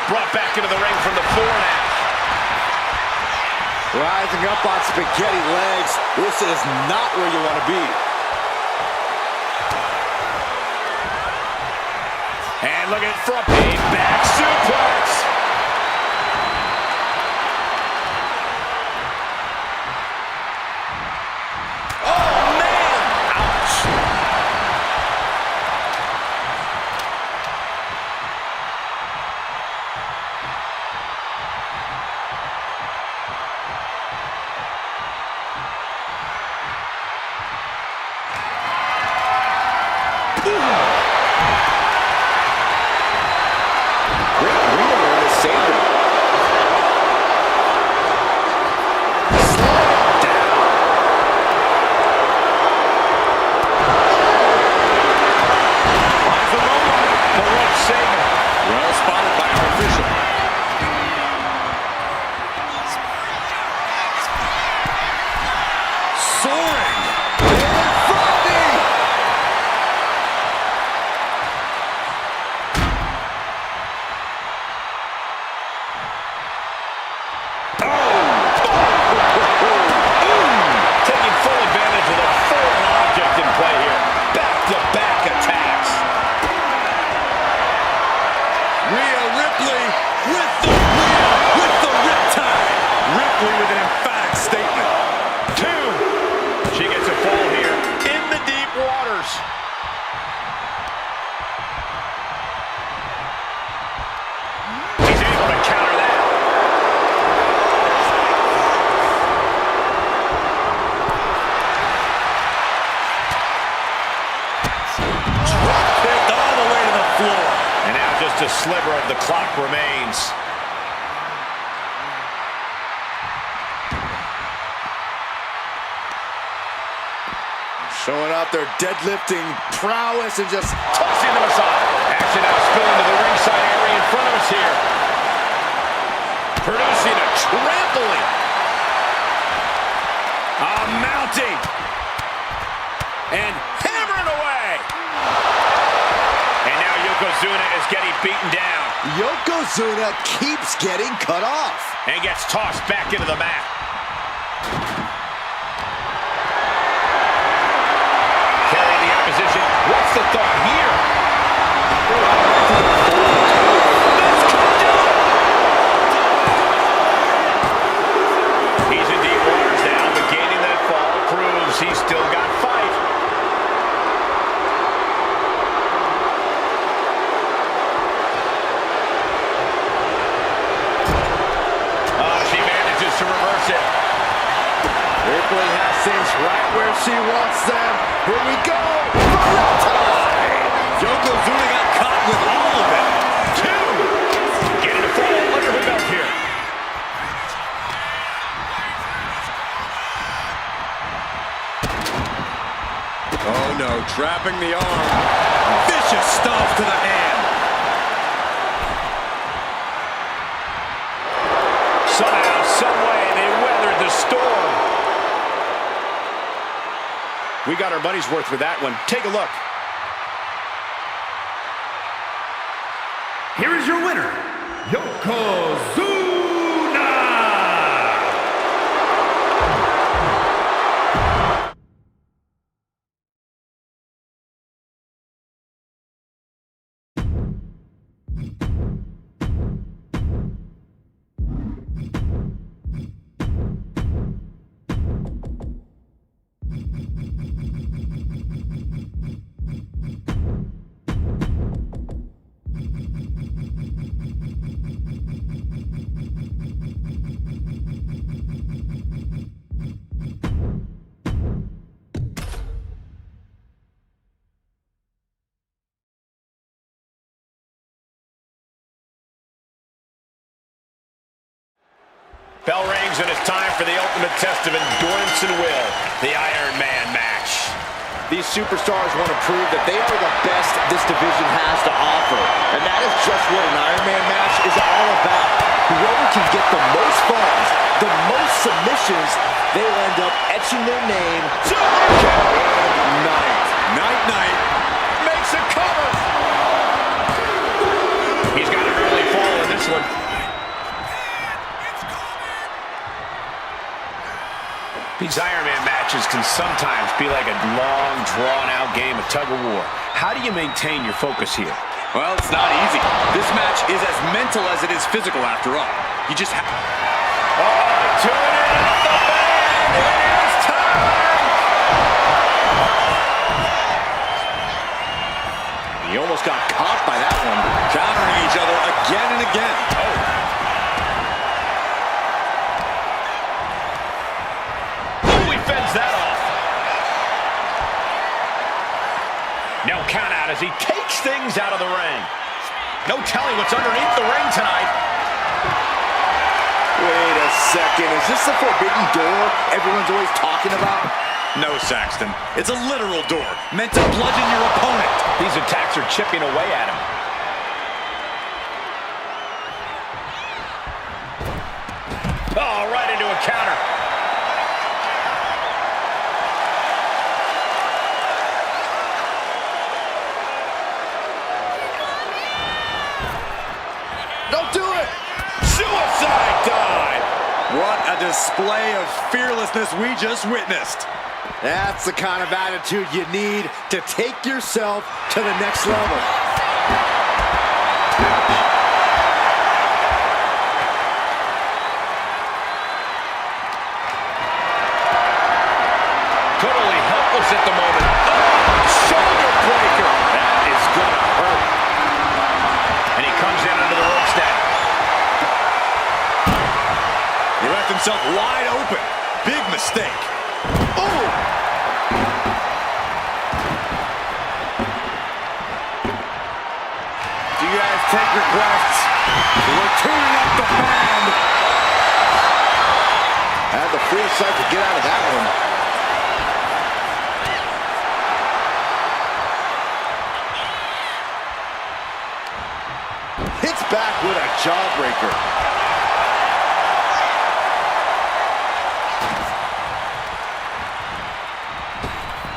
Brought back into the ring from the fore now. Rising up on spaghetti legs. This is not where you want to be. And look at from a back suplex. Oh, man! Ouch. Great read to save it. Finds the rope. The rope saver. Well spotted by our official. Soaring. Taking full advantage of the foreign object in play here. Back-to-back attacks. Rhea Ripley with the riptide. Ripley with an emphatic statement. 2. She gets a fall here in the deep waters. sliver of the clock remains. Showing out their deadlifting prowess and just Tossing them aside. Action now spilling to the ringside area in front of us here. Producing a trampling. Mounting. And hammering away. And now Yokozuna is getting beaten down. Yokozuna keeps getting cut off. And gets tossed back into the mat. Carrying the opposition. What's the thought here? This could do it. He's in deep waters now, but gaining that fall proves he's still got fight. Oh, she manages to reverse it. Ripley has things right where she wants them. Here we go. Yokozuna got caught with all of it. Two. Getting a fall under her belt here. Oh no, trapping the arm. Vicious stomp to the hand. Somehow, someway, they weathered the storm. We got our money's worth with that one. Take a look. Here is your winner, Yokozuna! Bell rings and it's time for the ultimate test of endurance and will, the Iron Man match. These superstars want to prove that they are the best this division has to offer. And that is just what an Iron Man match is all about. Whoever can get the most falls, the most submissions, they will end up etching their name. Night. Night. Makes a cover. He's got an early fall in this one. These Iron Man matches can sometimes be like a long, drawn-out game of tug-of-war. How do you maintain your focus here? Well, it's not easy. This match is as mental as it is physical after all. You just have... Turn it up the band! It is time! He almost got caught by that one. countering each other again and again. Fends that off. No count out as he takes things out of the ring. No telling what's underneath the ring tonight. Wait a second. Is this the forbidden door everyone's always talking about? No, Saxton. It's a literal door meant to bludgeon your opponent. These attacks are chipping away at him. Oh, right into a counter. Don't do it! Suicide dive! What a display of fearlessness we just witnessed. That's the kind of attitude you need to take yourself to the next level. Totally helpless at the moment. Oh, shoulder breaker. That is gonna hurt. And he comes in under the ropes now. He left himself wide open. Big mistake. Oh! Do you guys take requests. We're tuning up the band. Had the foresight to get out of that one. Hits back with a jawbreaker.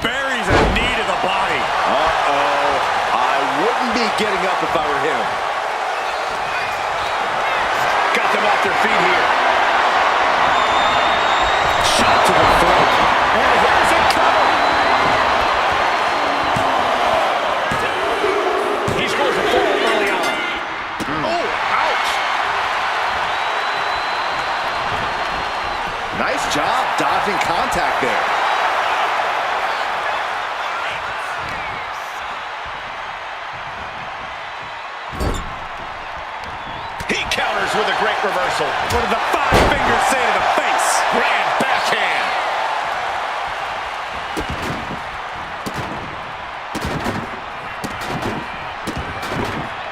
Buries a knee to the body. Uh-oh. I wouldn't be getting up if I were him. Got them off their feet here. Shot to the throat. And here's a cover. He scores a fall early on. Oh, ouch. Nice job dodging contact there. He counters with a great reversal. What did the 5 fingers say to the face? Grand backhand.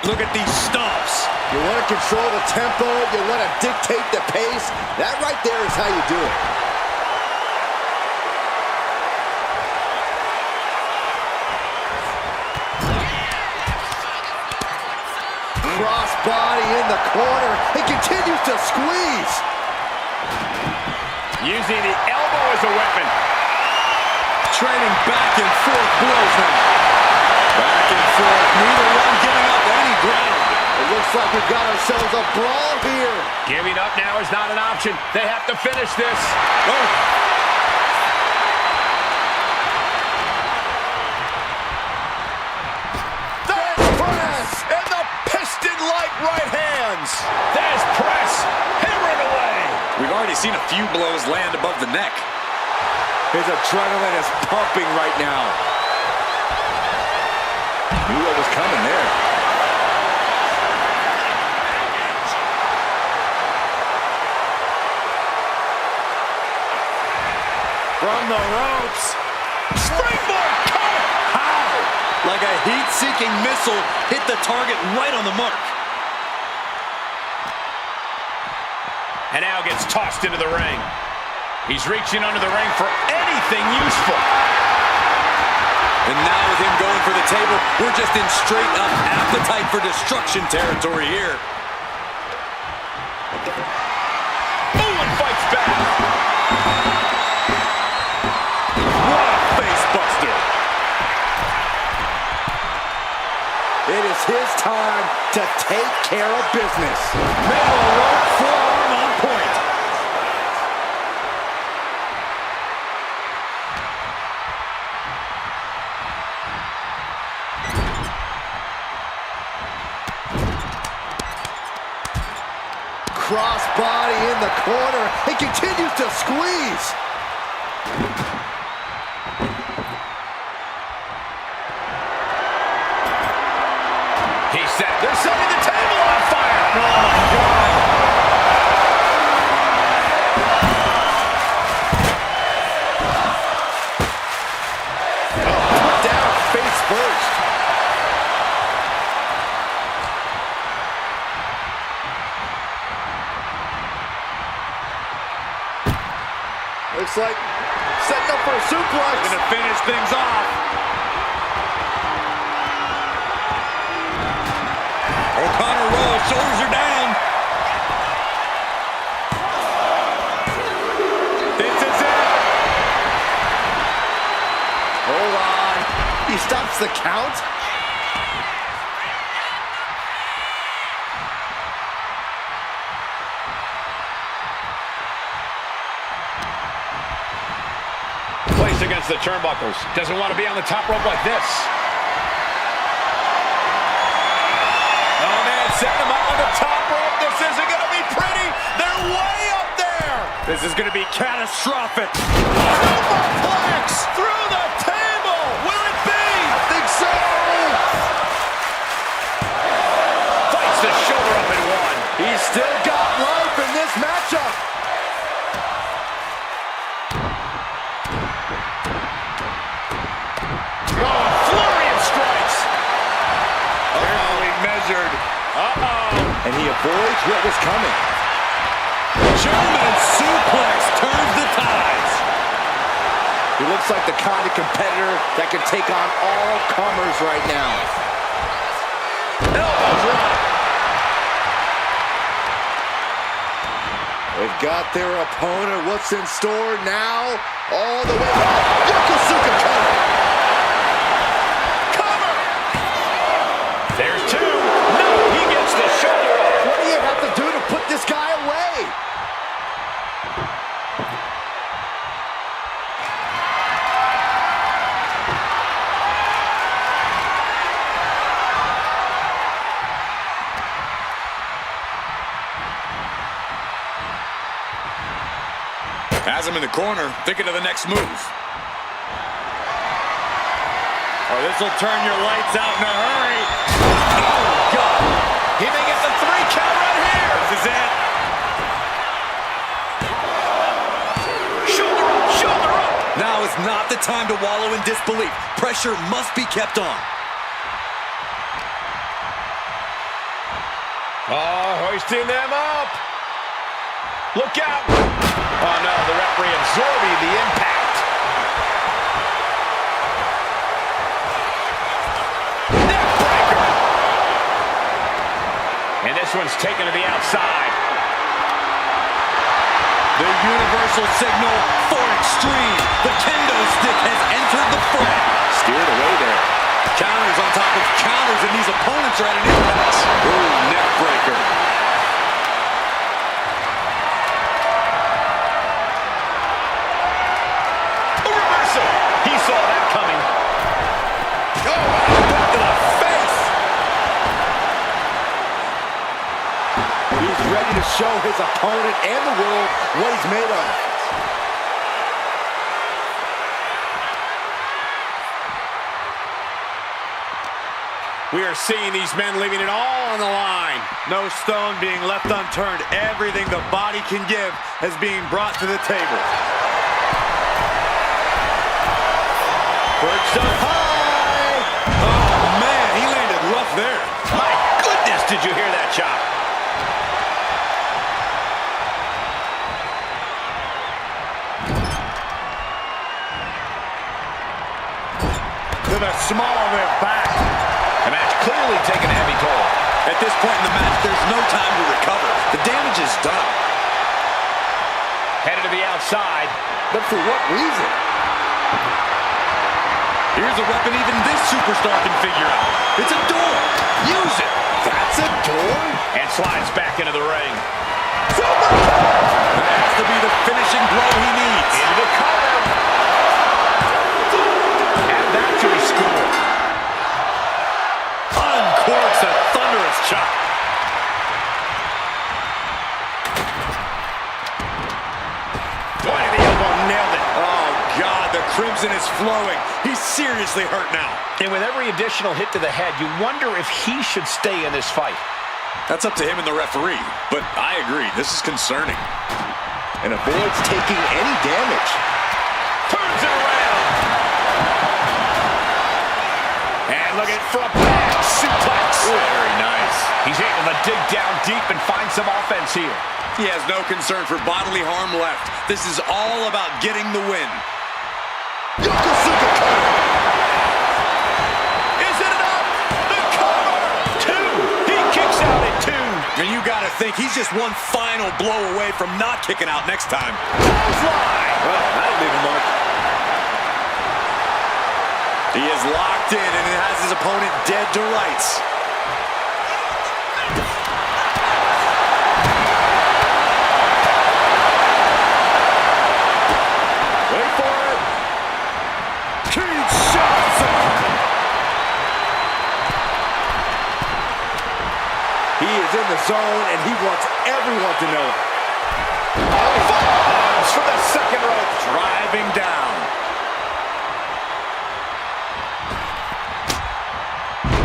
Look at these stomps. You want to control the tempo, you want to dictate the pace. That right there is how you do it. Crossbody in the corner. He continues to squeeze. Using the elbow as a weapon. Trading back and forth blows now. Back and forth, neither one giving up any ground. It looks like we've got ourselves a brawl here. Giving up now is not an option. They have to finish this. Oh. Press and the piston-like right hands. There's press. Hammering away. We've already seen a few blows land above the neck. His adrenaline is pumping right now. Knew what was coming there. From the ropes. Springboard cover. How? Like a heat-seeking missile hit the target right on the mark. And now gets tossed into the ring. He's reaching under the ring for anything useful. And now with him going for the table, we're just in straight-up appetite for destruction territory here. Owen fights back. What a face buster. It is his time to take care of business. Middle rope forearm on point. Crossbody in the corner. He continues to squeeze. He's set. They're setting the table on fire. Oh, my God. Put down face first. Looks like setting up for a suplex. Gonna finish things off. O'Connor rolls, shoulders are down. This is it. Hold on. He stops the count. Placed against the turnbuckles. Doesn't want to be on the top rope like this. Oh, man, setting him up on the top rope. This isn't going to be pretty. They're way up there. This is going to be catastrophic. Superplex through the table. Will it be? I think so. Fights the shoulder up in one. He's still got life in this matchup. Oh, a flurry of strikes. Carefully measured. avoids what was coming. German suplex turns the tides. He looks like the kind of competitor that can take on all comers right now. Elbow drop. They've got their opponent. What's in store now? All the way up. Yokosuka cover. Cover. There's two. No, he gets the shoulder up. What do you have to do to put this guy away? Has him in the corner, thinking of the next move. Oh, this will turn your lights out in a hurry. Oh, God. He may get the 3 count right here. This is it. Shoulder up, shoulder up. Now is not the time to wallow in disbelief. Pressure must be kept on. Oh, hoisting them up. Look out. Oh, no, the referee absorbing the impact. Neckbreaker. And this one's taken to the outside. The universal signal for extreme. The kendo stick has entered the fray. Steered away there. Counters on top of counters, and these opponents are at an impasse. Ooh, neckbreaker. He saw that coming. Oh, back to the face. He's ready to show his opponent and the world what he's made of. We are seeing these men leaving it all on the line. No stone being left unturned. Everything the body can give is being brought to the table. Perched up high. Oh, man, he landed rough there. My goodness, did you hear that chop? To the small of their back. The match clearly taking a heavy toll. At this point in the match, there's no time to recover. The damage is done. Headed to the outside. But for what reason? Here's a weapon even this superstar can figure out. It's a door. Use it. That's a door? And slides back into the ring. That has to be the finishing blow he needs. Into the cover. Add that to his score. Uncorks a thunderous chop. Boy, the elbow nailed it. Oh, God, the crimson is flowing. He's seriously hurt now. And with every additional hit to the head, you wonder if he should stay in this fight. That's up to him and the referee. But I agree, this is concerning. And avoids taking any damage. Turns it around. And look at from back suplex. Very nice. He's able to dig down deep and find some offense here. He has no concern for bodily harm left. This is all about getting the win. Yokosuka cover. Is it enough? The cover. 2. He kicks out at 2. And you gotta think he's just one final blow away from not kicking out next time. Clothesline. Well, that'll leave a mark. He is locked in and has his opponent dead to rights. Wait for it. Kinshasa. He is in the zone, and he wants everyone to know it. Arms for the second rope. Driving down.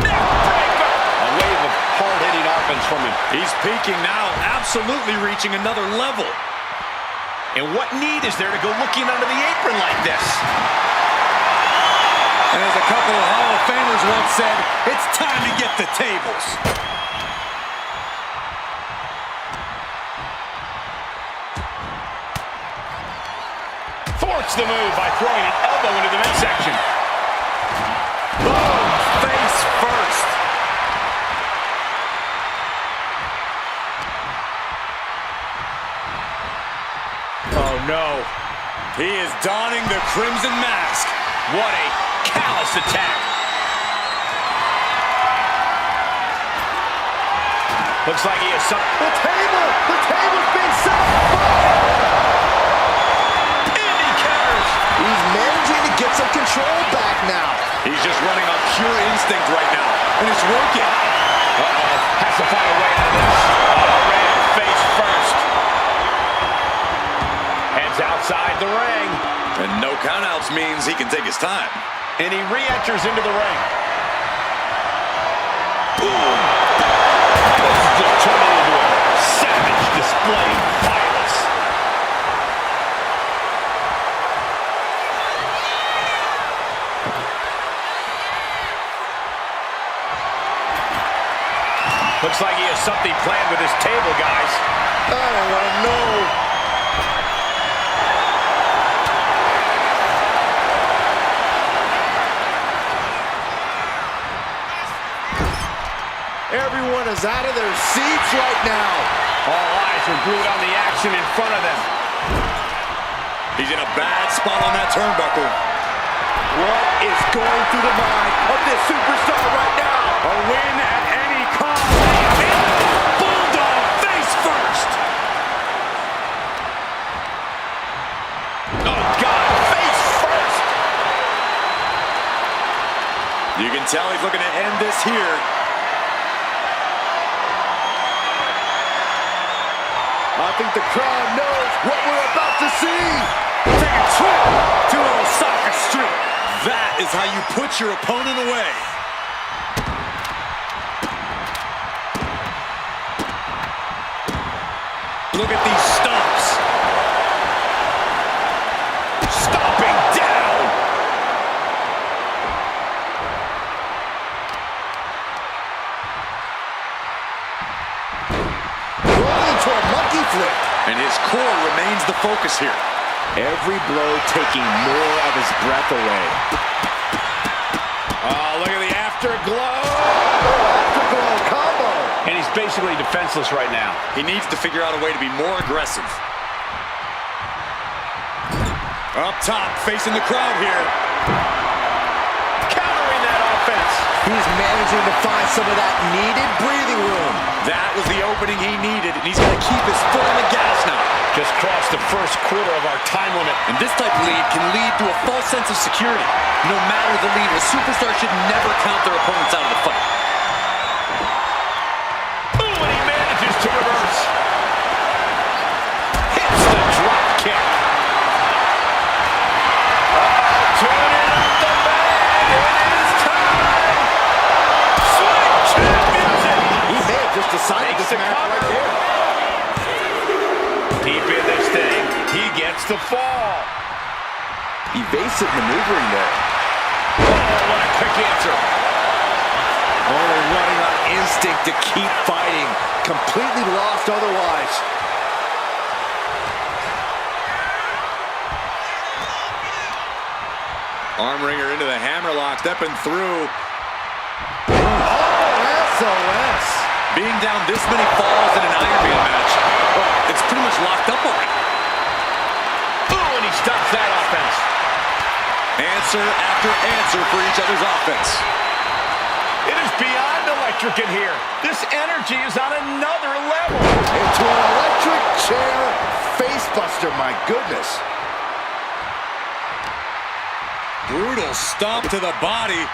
Neckbreaker. A wave of hard-hitting offense from him. He's peaking now, absolutely reaching another level. And what need is there to go looking under the apron like this? And as a couple of Hall of Famers once said, it's time to get the tables. What's the move by throwing an elbow into the midsection? Boom! Face first. Oh, no. He is donning the Crimson Mask. What a callous attack. Looks like he has some... The table's been set. Indy counters. He's managing to get some control back now. He's just running on pure instinct right now, and it's working. Uh-oh, has to find a way out of this. Ran face first. Heads outside the ring. And no countouts means he can take his time. And he re-enters into the ring. Boom. This is just turning into a savage display of violence. Looks like he has something planned with his table, guys. I don't want to know. Everyone is out of their seats right now. All eyes are glued on the action in front of them. He's in a bad spot on that turnbuckle. What is going through the mind of this superstar right now? A win at any cost. Bulldog face first. Oh, God, face first. You can tell he's looking to end this here. I think the crowd knows what we're about to see. Take a trip to Osaka Street. That is how you put your opponent away. Look at these stomps. Stomping down. Rolling to a monkey flip. And his core remains the focus here. Every blow taking more of his breath away. Oh, look at the afterglow. Afterglow combo. And he's basically defenseless right now. He needs to figure out a way to be more aggressive. Up top, facing the crowd here. Countering that offense. He's managing to find some of that needed breathing room. That was the opening he needed, and he's got to keep his foot on the gas now. Just crossed the first quarter of our time limit. And this type of lead can lead to a false sense of security. No matter the lead, a superstar should never count their opponents out of the fight. Ooh, and he manages to reverse. Hits the drop kick. Turning up the bag. It is time. Swing kick music. He may have just decided Makes this the match cover. right there. Deep in this thing, he gets the fall. Evasive maneuvering there. Oh, what a quick answer. Only running on instinct to keep fighting. Completely lost otherwise. Arm wringer into the hammerlock, stepping through. Oh, SOS. Being down this many falls in an Iron Man match, it's pretty much locked up already. Ooh, and he stops that offense. Answer after answer for each other's offense. It is beyond electric in here. This energy is on another level. Into an electric chair facebuster, my goodness. Brutal stomp to the body,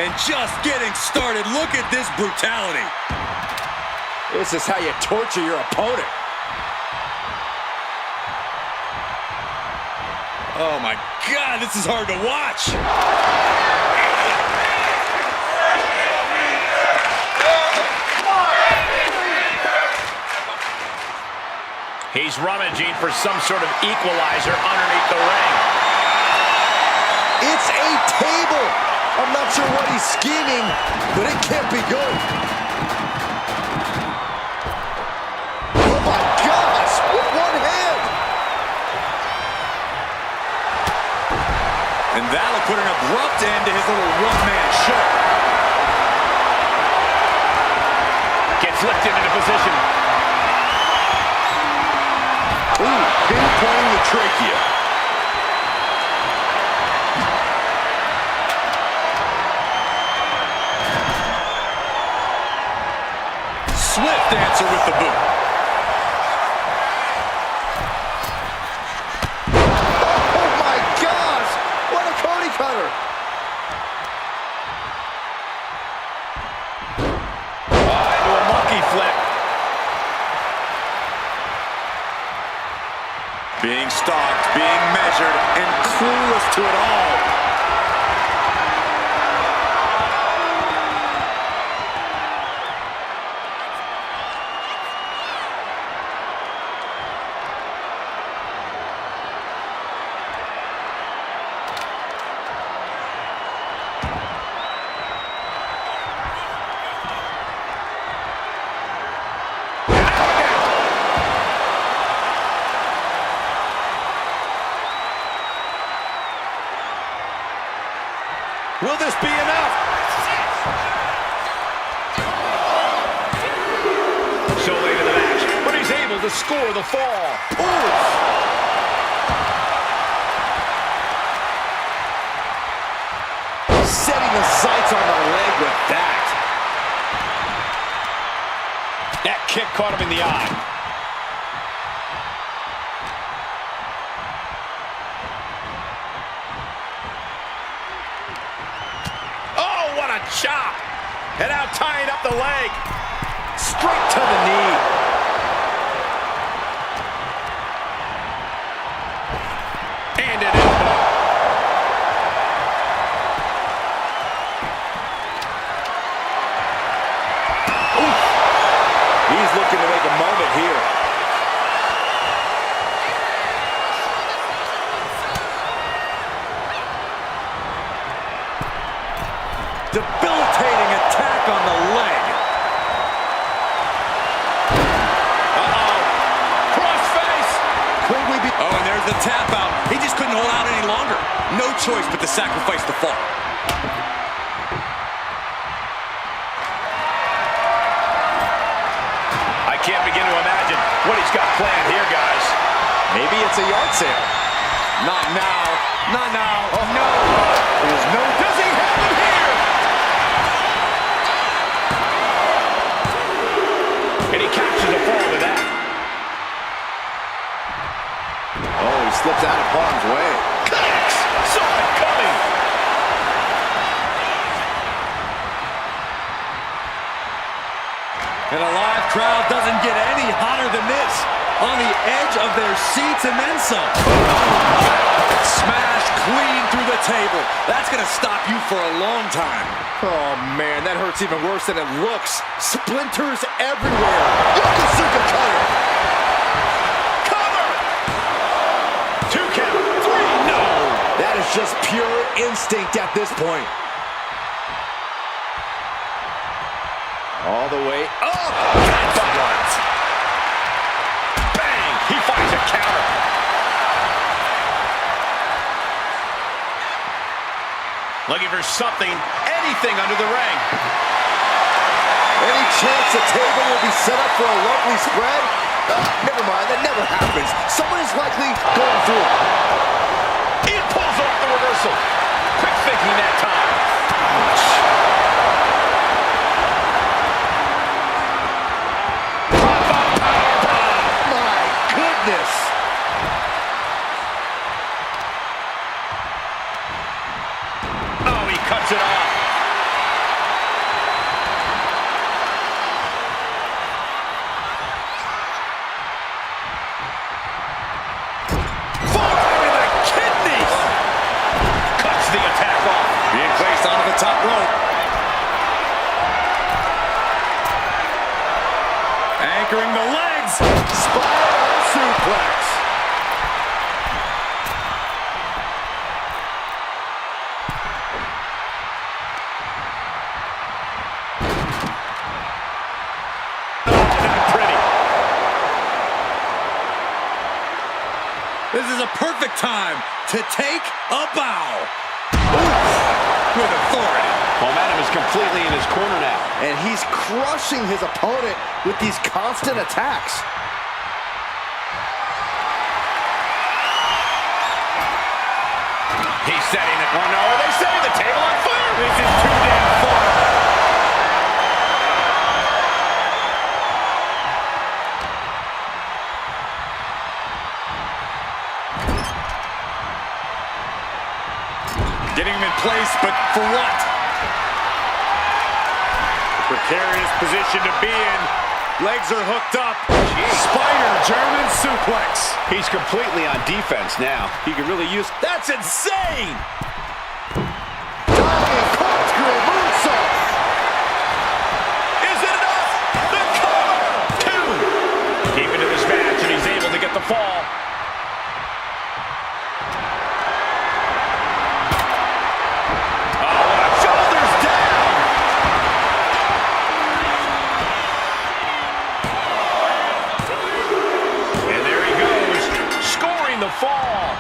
and just getting started. Look at this brutality. This is how you torture your opponent. Oh my God, this is hard to watch. He's rummaging for some sort of equalizer underneath the ring. It's a table. I'm not sure what he's scheming, but it can't be good. Oh my gosh, with one hand. And that'll put an abrupt end to his little one-man show. Gets lifted into position. Ooh, pinpointing the trachea. Swift answer with the boot. Oh my gosh! What a Cody cutter! Into a monkey flip. Being stalked, being measured, and clueless to it all. Will this be enough? So late in the match, but he's able to score the fall. Oof. Setting the sights on the leg with that. That kick caught him in the eye. Chop. And now tying up the leg. Straight to the knee. And an elbow. Oof. He's looking to make a moment here. Debilitating attack on the leg. Uh-oh. Crossface. Could we be... Oh, and there's the tap out. He just couldn't hold out any longer. No choice but to sacrifice the fall. I can't begin to imagine what he's got planned here, guys. Maybe it's a yard sale. Not now. Not now. Oh, no. There's no... Does he have him here? And he captures a fall with that. Oh, he slipped out of harm's way. Connects. Saw it coming. And a live crowd doesn't get any hotter than this. On the edge of their seats and then some. Smash clean through the table. That's going to stop you for a long time. Oh, man, that hurts even worse than it looks. Splinters everywhere. Yokosuka cutter. Cover. 2 count. 3. No. That is just pure instinct at this point. All the way up. That's what. Bang. He finds a counter. Looking for something, anything under the ring. Any chance the table will be set up for a lovely spread? Never mind, that never happens. Someone is likely going through it. It pulls off the reversal. Quick thinking that time. My goodness. Oh, he cuts it off. Forearm in the kidneys. Cuts the attack off. Being placed onto the top rope. Anchoring the legs. Spiral suplex. This is is a perfect time to take a bow. Ooh, with authority. Momentum is completely in his corner now. And he's crushing his opponent with these constant attacks. He's setting the... Oh, no, are they setting the table on fire? This is too damn far. Getting him in place, but for what? Precarious position to be in. Legs are hooked up. Spider German suplex. He's completely on defense now. He could really use... That's insane! Diving corkscrew moonsault. Is it enough? The cover! 2. Keep into this match, and he's able to get the fall. Fall.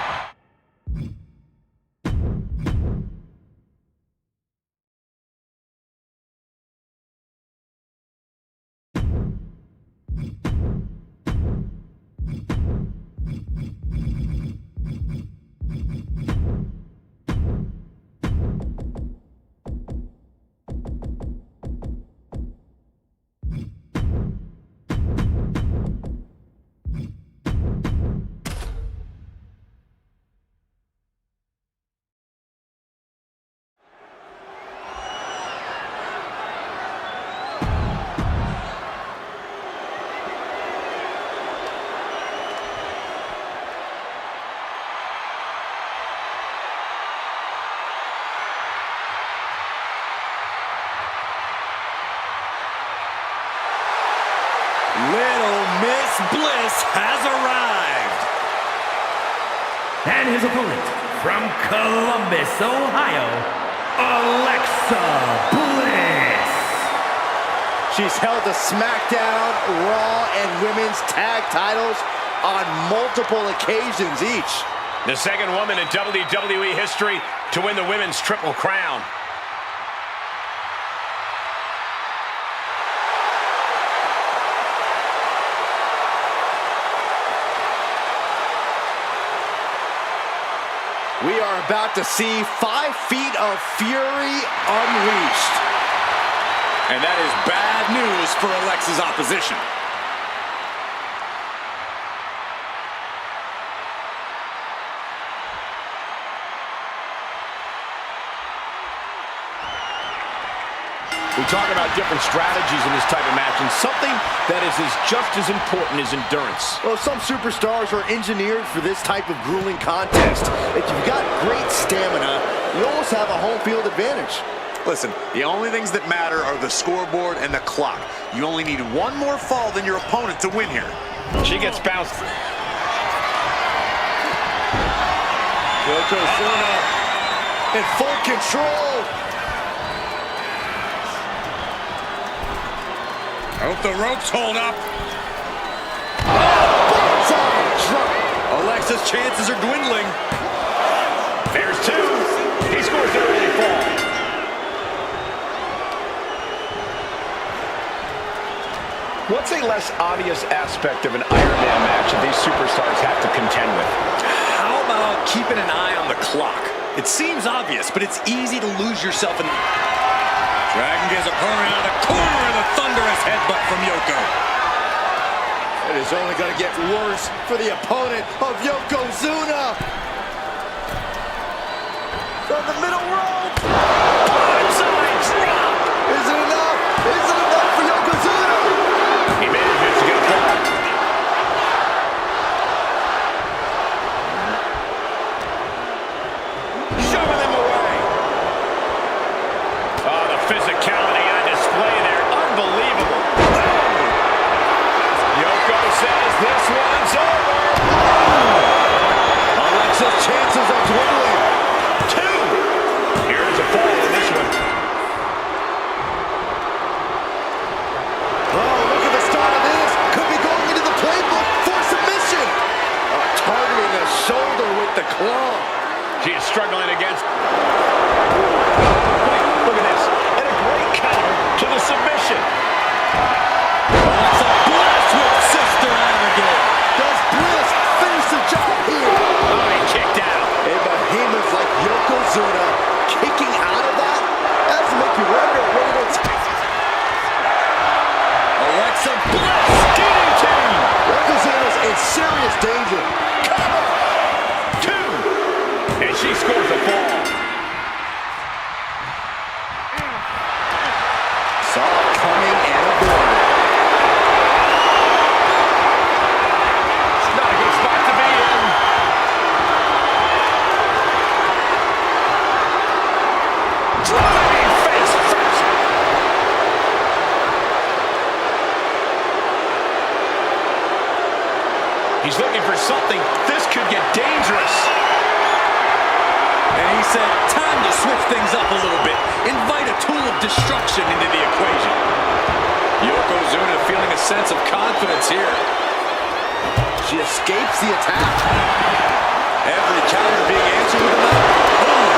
Little Miss Bliss has arrived. And his opponent, from Columbus, Ohio, Alexa Bliss. She's held the SmackDown, Raw, and Women's Tag titles on multiple occasions each. The second woman in WWE history to win the Women's Triple Crown. We are about to see 5 feet of fury unleashed. And that is bad news for Alexa's opposition. We talk about different strategies in this type of match, and something that is just as important as endurance. Well, some superstars are engineered for this type of grueling contest. If you've got great stamina, you almost have a home field advantage. Listen, the only things that matter are the scoreboard and the clock. You only need one more fall than your opponent to win here. She gets bounced. Yokozuna in full control. I hope the ropes hold up. Alexa's chances are dwindling. There's 2. He scores the early fall. What's a less obvious aspect of an Iron Man match that these superstars have to contend with? How about keeping an eye on the clock? It seems obvious, but it's easy to lose yourself in... Dragon gets opponent out of the corner of the thunderous headbutt from Yoko. It is only going to get worse for the opponent of Yokozuna. From the middle rope. Bonsai drop. Is it enough? Is it enough for Yokozuna? He manages to get a fall. Shoving him away. Oh, the physicality on display there. Unbelievable. Yoko says this one's over. Alexa's chances are dwindling. 2. Here's a fall. Driving face first. He's looking for something. This could get dangerous. And he said, time to switch things up a little bit. Invite a tool of destruction into the equation. Yokozuna feeling a sense of confidence here. She escapes the attack. Every counter being answered with another. Boom!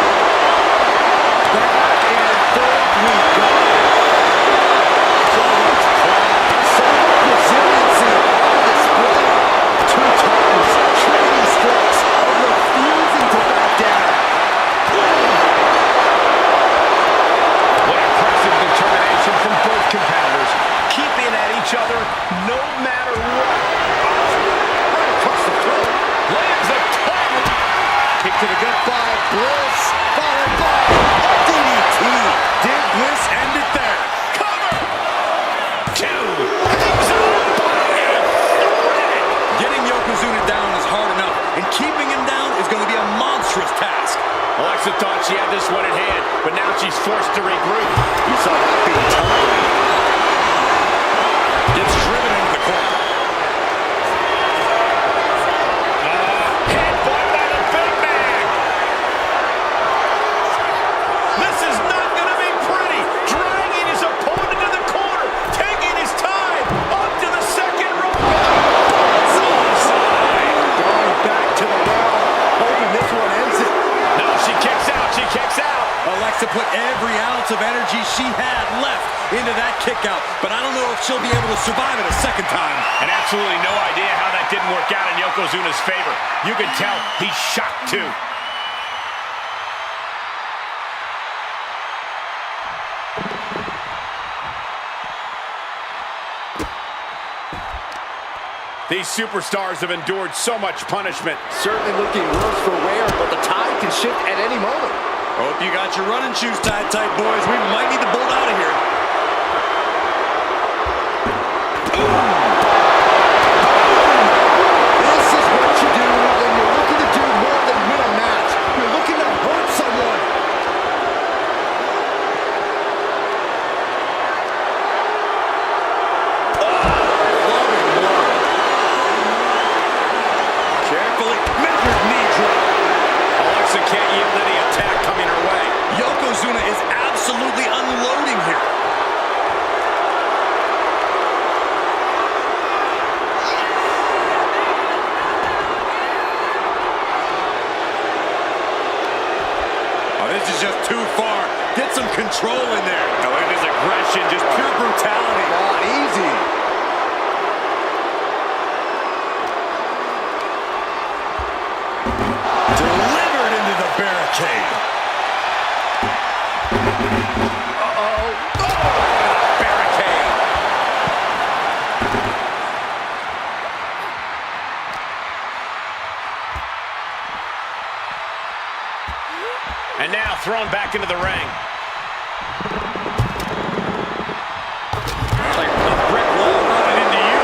Back and forth we go. So much pride, so much resiliency on display. 2 times trading strikes and refusing to back down. What impressive determination from both competitors. Keeping at each other no matter what. Right across the throat. Lands a total. Kick to the gut by Bliss, followed by a DDT. Did Bliss end it there? Cover. 2. Hangs on by a thread. Getting Yokozuna down is hard enough, and keeping him down is going to be a monstrous task. Alexa thought she had this one in hand, but now she's forced to regroup. You saw that being tumbling. Gets driven into the corner. Headbutt by the big man. This is not going to be pretty. Dragging his opponent to the corner, taking his time up to the second rope. Going back to the well, hoping this one ends it. No, she kicks out. She kicks out. Alexa put every ounce of energy she had left into that kick out, but I don't know if she'll be able to survive it a second time. And absolutely no idea how that didn't work out in Yokozuna's favor. You can tell he's shocked too. These superstars have endured so much punishment. Certainly looking worse for wear, but the tide can shift at any moment. Hope you got your running shoes tied tight, boys. We might need to bolt out of here. This is what you do when you're looking to do more than win a match. You're looking to hurt someone. Loving blow. Carefully measured knee drop. Alexa can't yield any attack coming her way. Yokozuna is absolutely unloading here. Oh, this is just too far. Get some control in there. Oh, look at his aggression, just pure brutality. Not easy. Delivered into the barricade. Barricade. And now thrown back into the ring. Like a brick wall running into you.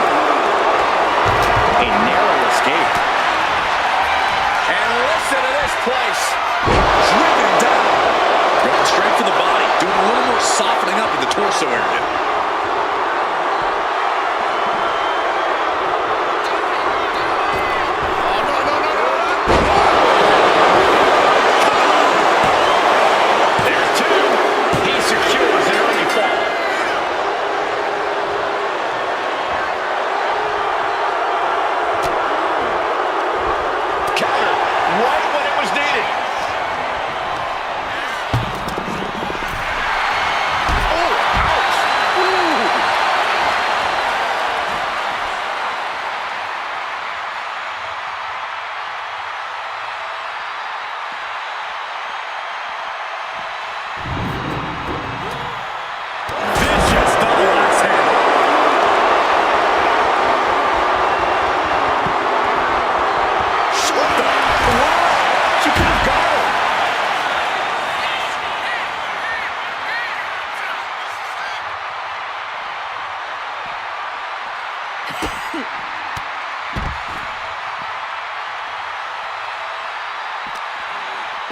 A narrow escape. And listen to this place. Driven down. Going straight for the body. Doing a little more softening up in the torso area. There's 2. He secures an early fall. Counter right when it was needed. Oh, ouch.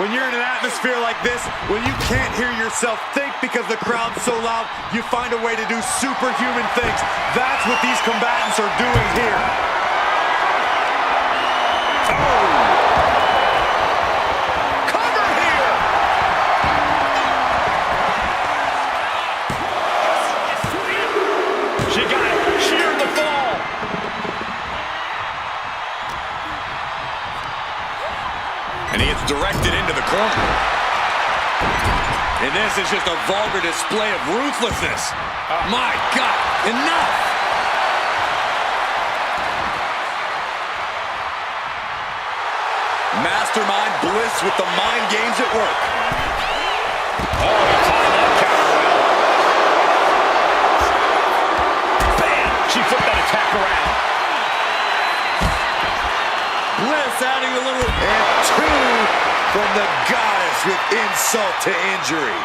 When you're in an atmosphere like this, when you can't hear yourself think because the crowd's so loud, you find a way to do superhuman things. That's what these combatants are doing here. Oh! Cover here! She got it. Sheared the fall. And he gets directed into the corner. And this is just a vulgar display of ruthlessness. My God, enough! Mastermind Bliss with the mind games at work. Oh, he timed that counter well. Bam! She flipped that attack around. Bliss adding a little, and two from the goddess with insult to injury.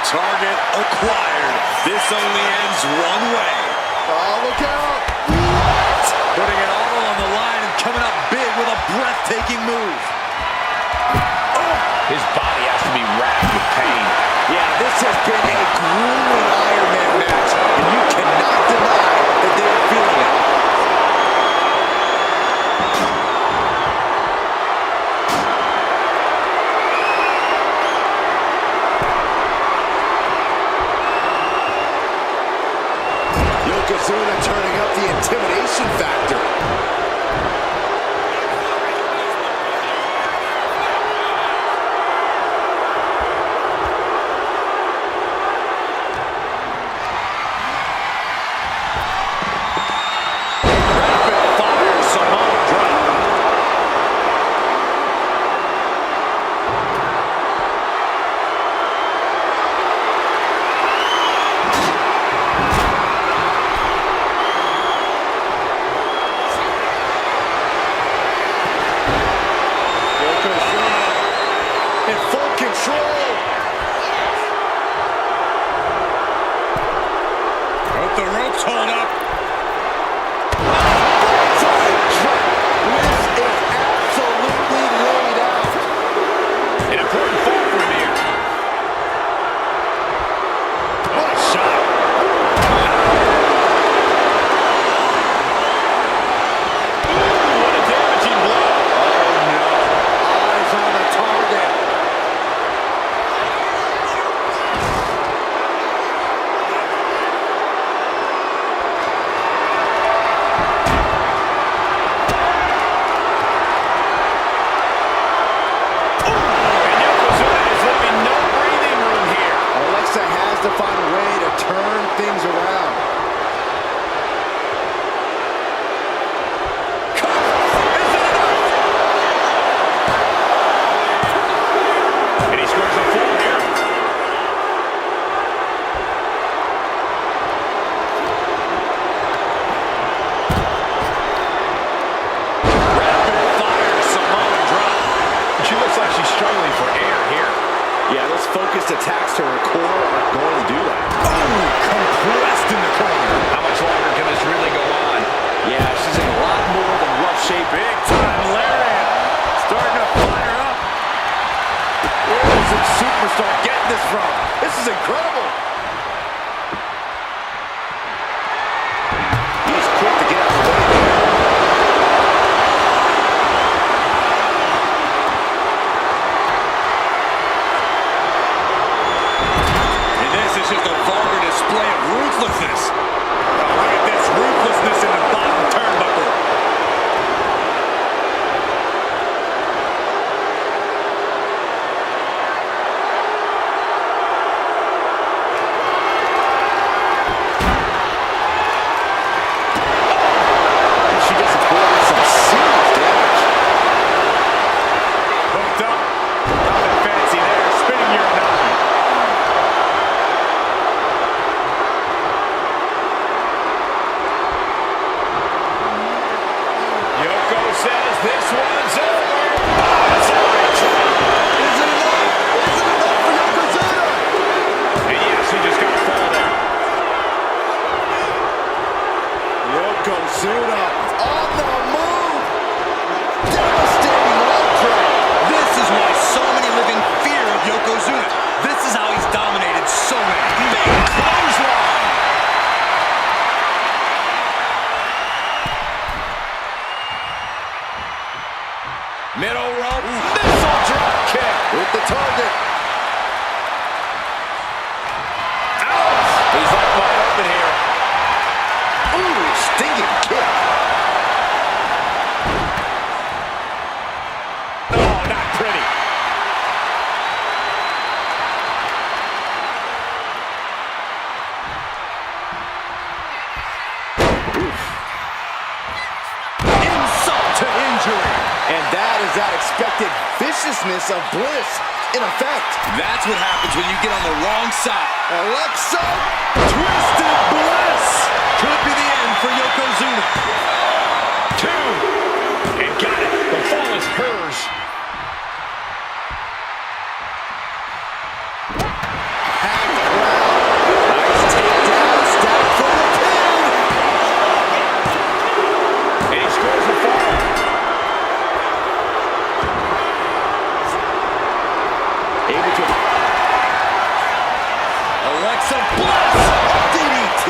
Target acquired. This only ends one way. Oh, look out! Putting it all on the line and coming up big with a breathtaking move. His body has to be racked with pain. Yeah, this has been a grueling Iron Man match, and you cannot deny that they are feeling it. Yokozuna turning up the intimidation factor. The ropes hold up. Bliss is absolutely laid out. An important fall for him here. What a shot. Ooh, what a damaging blow. Oh, no. Eyes on the target. To find a way to turn things around. And he scores a full here. Rapid fire Samoan drop. She looks like she's struggling for air here. Yeah, those focused attacks to her core are going to do that. Oh, compressed in the corner. How much longer can this really go on? Yeah, she's in a lot more than rough shape. Big time lariat. Starting to fire up. Where is this superstar getting this from? This is incredible. He's quick to get out of the way there. It's just a vulgar display of ruthlessness. Oh, look at this ruthlessness in the bottom turnbuckle. She gets avoided some serious damage. Hooked up. Nothing fancy there. Spinning your nine. consciousness of Bliss in effect. That's what happens when you get on the wrong side. Alexa, Twisted Bliss. Could be the end for Yokozuna. 2. And got it. The fall is hers. Packed crowd. Nice takedown. Stack for the pin. And he scores a fall. Able to. Alexa Bliss. DDT.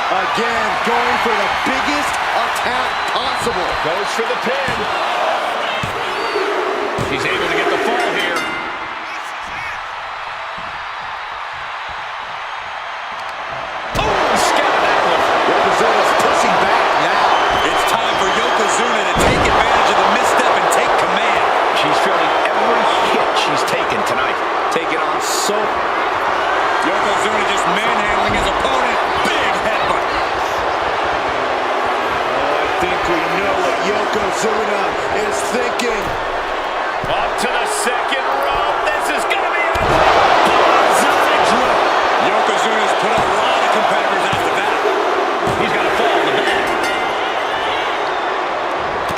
Again, going for the biggest attack possible. Goes for the pin. He's able to get the fall here. Oh, scattered that one. Yokozuna's pushing back now. It's time for Yokozuna to take advantage of the misstep and take command. She's feeling every hit she's taken tonight. Taking on so... Yokozuna just manhandling his opponent. Big headbutt. Oh, I think we know what Yokozuna is thinking. Up to the second rope. This is going to be ugly. Yokozuna's put a lot of competitors out to that. He's got a fall in the back.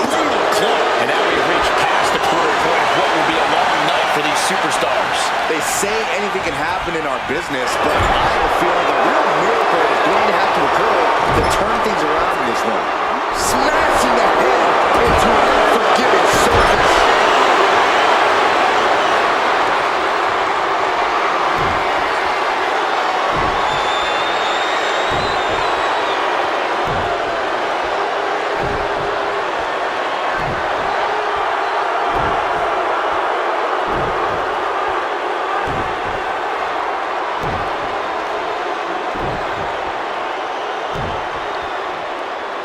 Brutal club. And now we've reached past the quarter point of what will be a long night for these superstars. They say anything can happen in our business, but I have a feeling a real miracle is going to have to occur to turn things around in this one. Smashing the head into an unforgiving surface.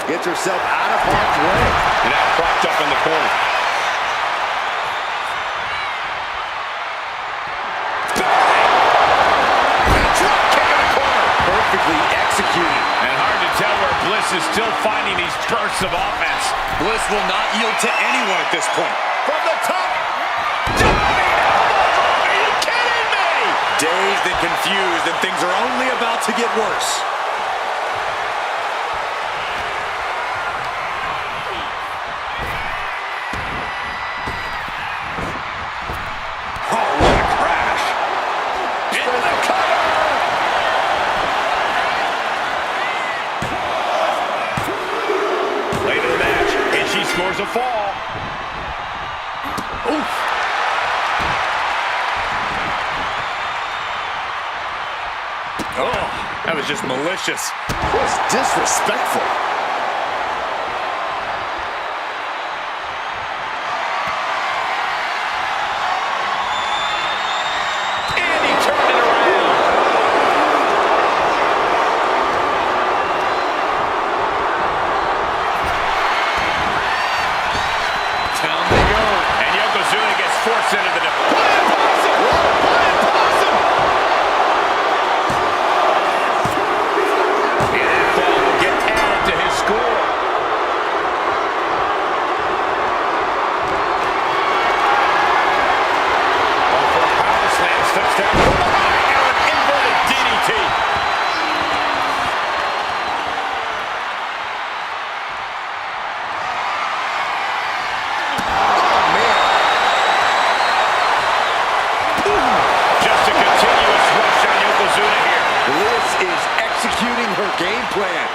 Gets herself out of harm's way. And now propped up in the corner. Drop kick in the corner. Perfectly executed. And hard to tell where Bliss is still finding these bursts of offense. Bliss will not yield to anyone at this point. From the top. Diving elbow. Are you kidding me? Dazed and confused, and things are only about to get worse. Oh, what a crash. Into the cover. Late in the match, and she scores a fall. Oof. Oh, that was just malicious. Was disrespectful. And he turned it around. Down they go. And Yokozuna gets forced into the... What an possum! What an possum! And that fall will get added to his score. Oh, for a power slam, steps down from behind, and an inverted DDT. Just a continuous rush on Yokozuna here. Bliss is executing her game plan.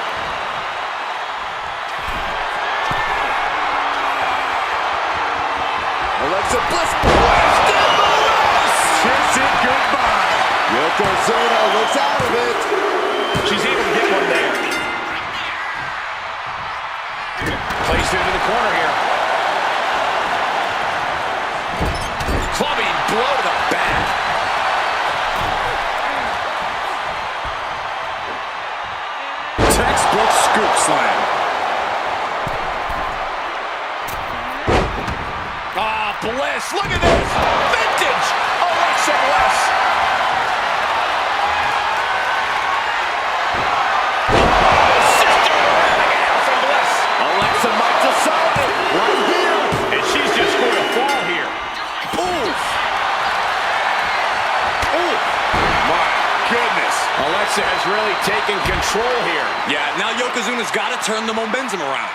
Alexa Bliss. Twisted Bliss. Kiss it goodbye. Yokozuna looks out of it. She's able to get one there. Placed into the corner here. Clubbing blow to the back. Textbook scoop slam. Ah, Bliss, look at this. Vintage Alexa Bliss. Oh, sister Abigail from Bliss. Alexa might decide it right here. And she's just scored a fall here. Ooh. goodness. Alexa has really taken control here. Yeah, now Yokozuna's got to turn the momentum around.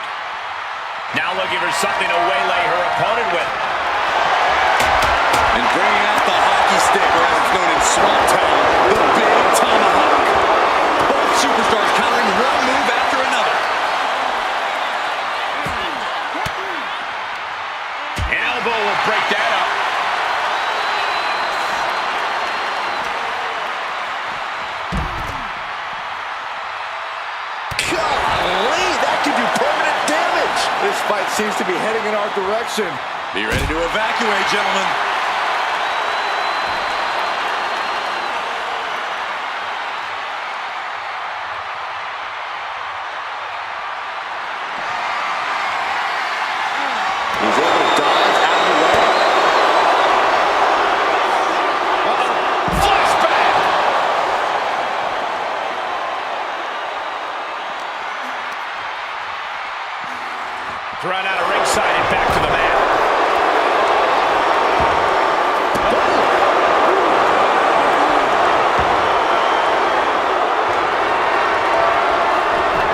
Now looking for something to waylay her opponent with. And bringing out the hockey stick, or as it's known in Swamp Town, the big tomahawk. Both superstars countering one move after another. An elbow will break that up. Golly, that could do permanent damage. This fight seems to be heading in our direction. Be ready to evacuate, gentlemen. He's able to dodge out of the way. Flashback! Thrown out of ringside and back to the mat.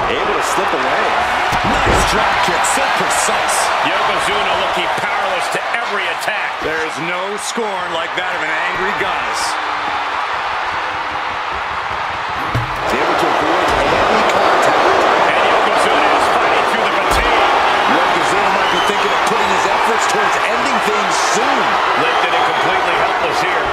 Able to slip away. Nice drop kick, so precise. Yokozuna looking powerless to every attack. There's no scorn like that of an angry goddess. He's able to avoid heavy contact. And Yokozuna is fighting through the fatigue. Yokozuna might be thinking of putting his efforts towards ending things soon. Lifted and completely helpless here.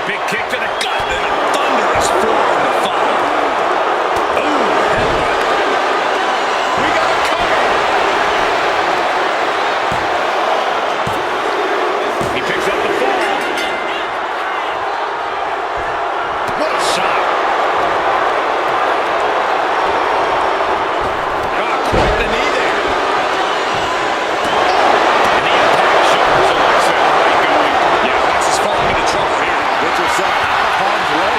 Big kick to the gut. And a thunderous forearm to follow. Ooh, headbutt. We got a cover. He picks up the fall. What a shot. Quite the knee there. And the impact shoulders Alexa right going. Yeah, Alexa's falling into trouble here. Gets herself out of harm's way.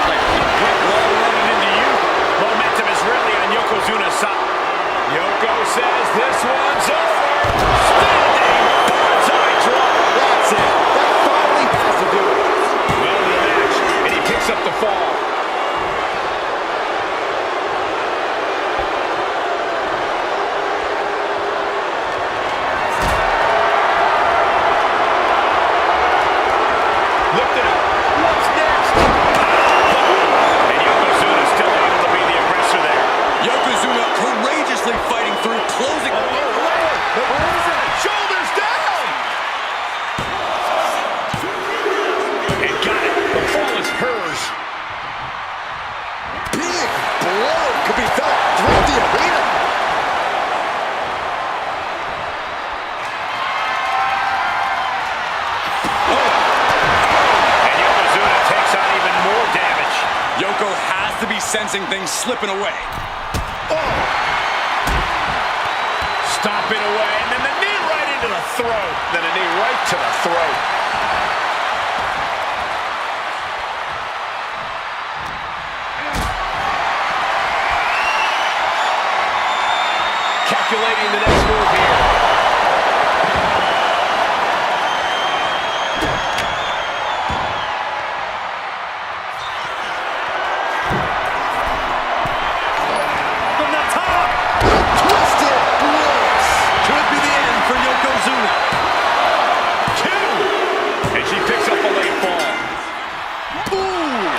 Like a brick wall running into you. Momentum is really on Yokozuna's side. Yoko says this one's over. Standing bonsai drop. That's it. That finally has to do it. Well in the match, and he picks up the fall. Lift it up. What's next? And Yokozuna still able to be the aggressor there. Yokozuna courageously fighting through, closing. But where is it? Shoulders down. And got it. The fall is hers. Big blow could be felt throughout the arena. And Yokozuna takes on even more damage. Yoko has to be sensing things slipping away. Stomping away, and then the knee right into the throat. Then a knee right to the throat. Calculating the next move here. From the top. Twisted bliss. Could be the end for Yokozuna. 2. And she picks up the late fall. Ooh.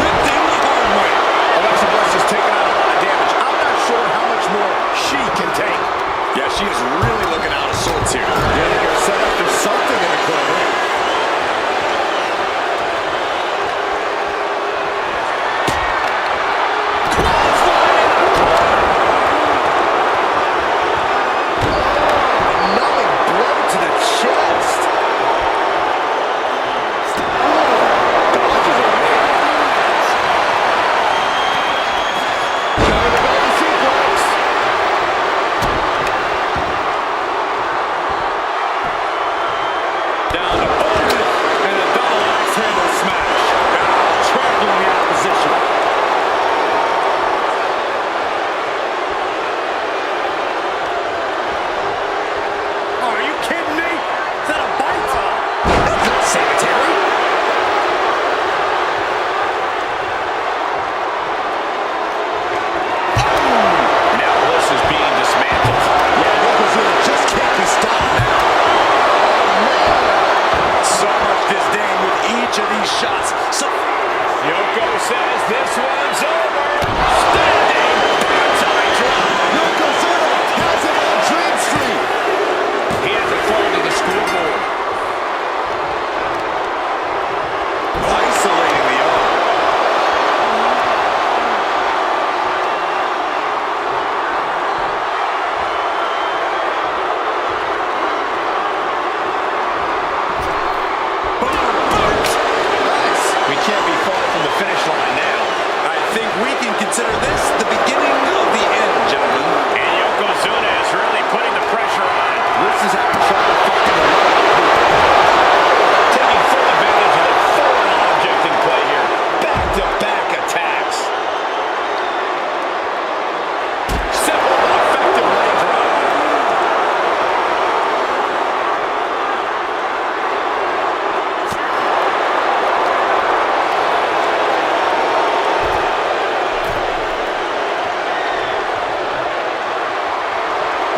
Ripped in the hard way. Alexa Bliss has taken on a lot of damage. I'm not sure how much more she can take. Yeah, she is really looking out of sorts here. Getting her set up for something in the corner. Numbing blow to the chest. Dodges away. Cover the golden suplex.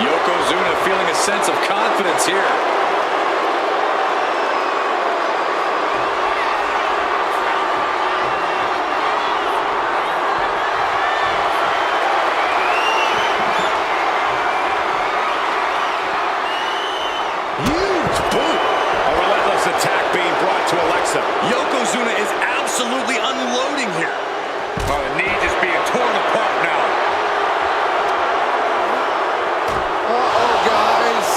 Yokozuna feeling a sense of confidence here. Huge boot. A relentless attack being brought to Alexa. Yokozuna is absolutely unloading here. Oh, the knee just being torn apart now. Uh-oh, guys.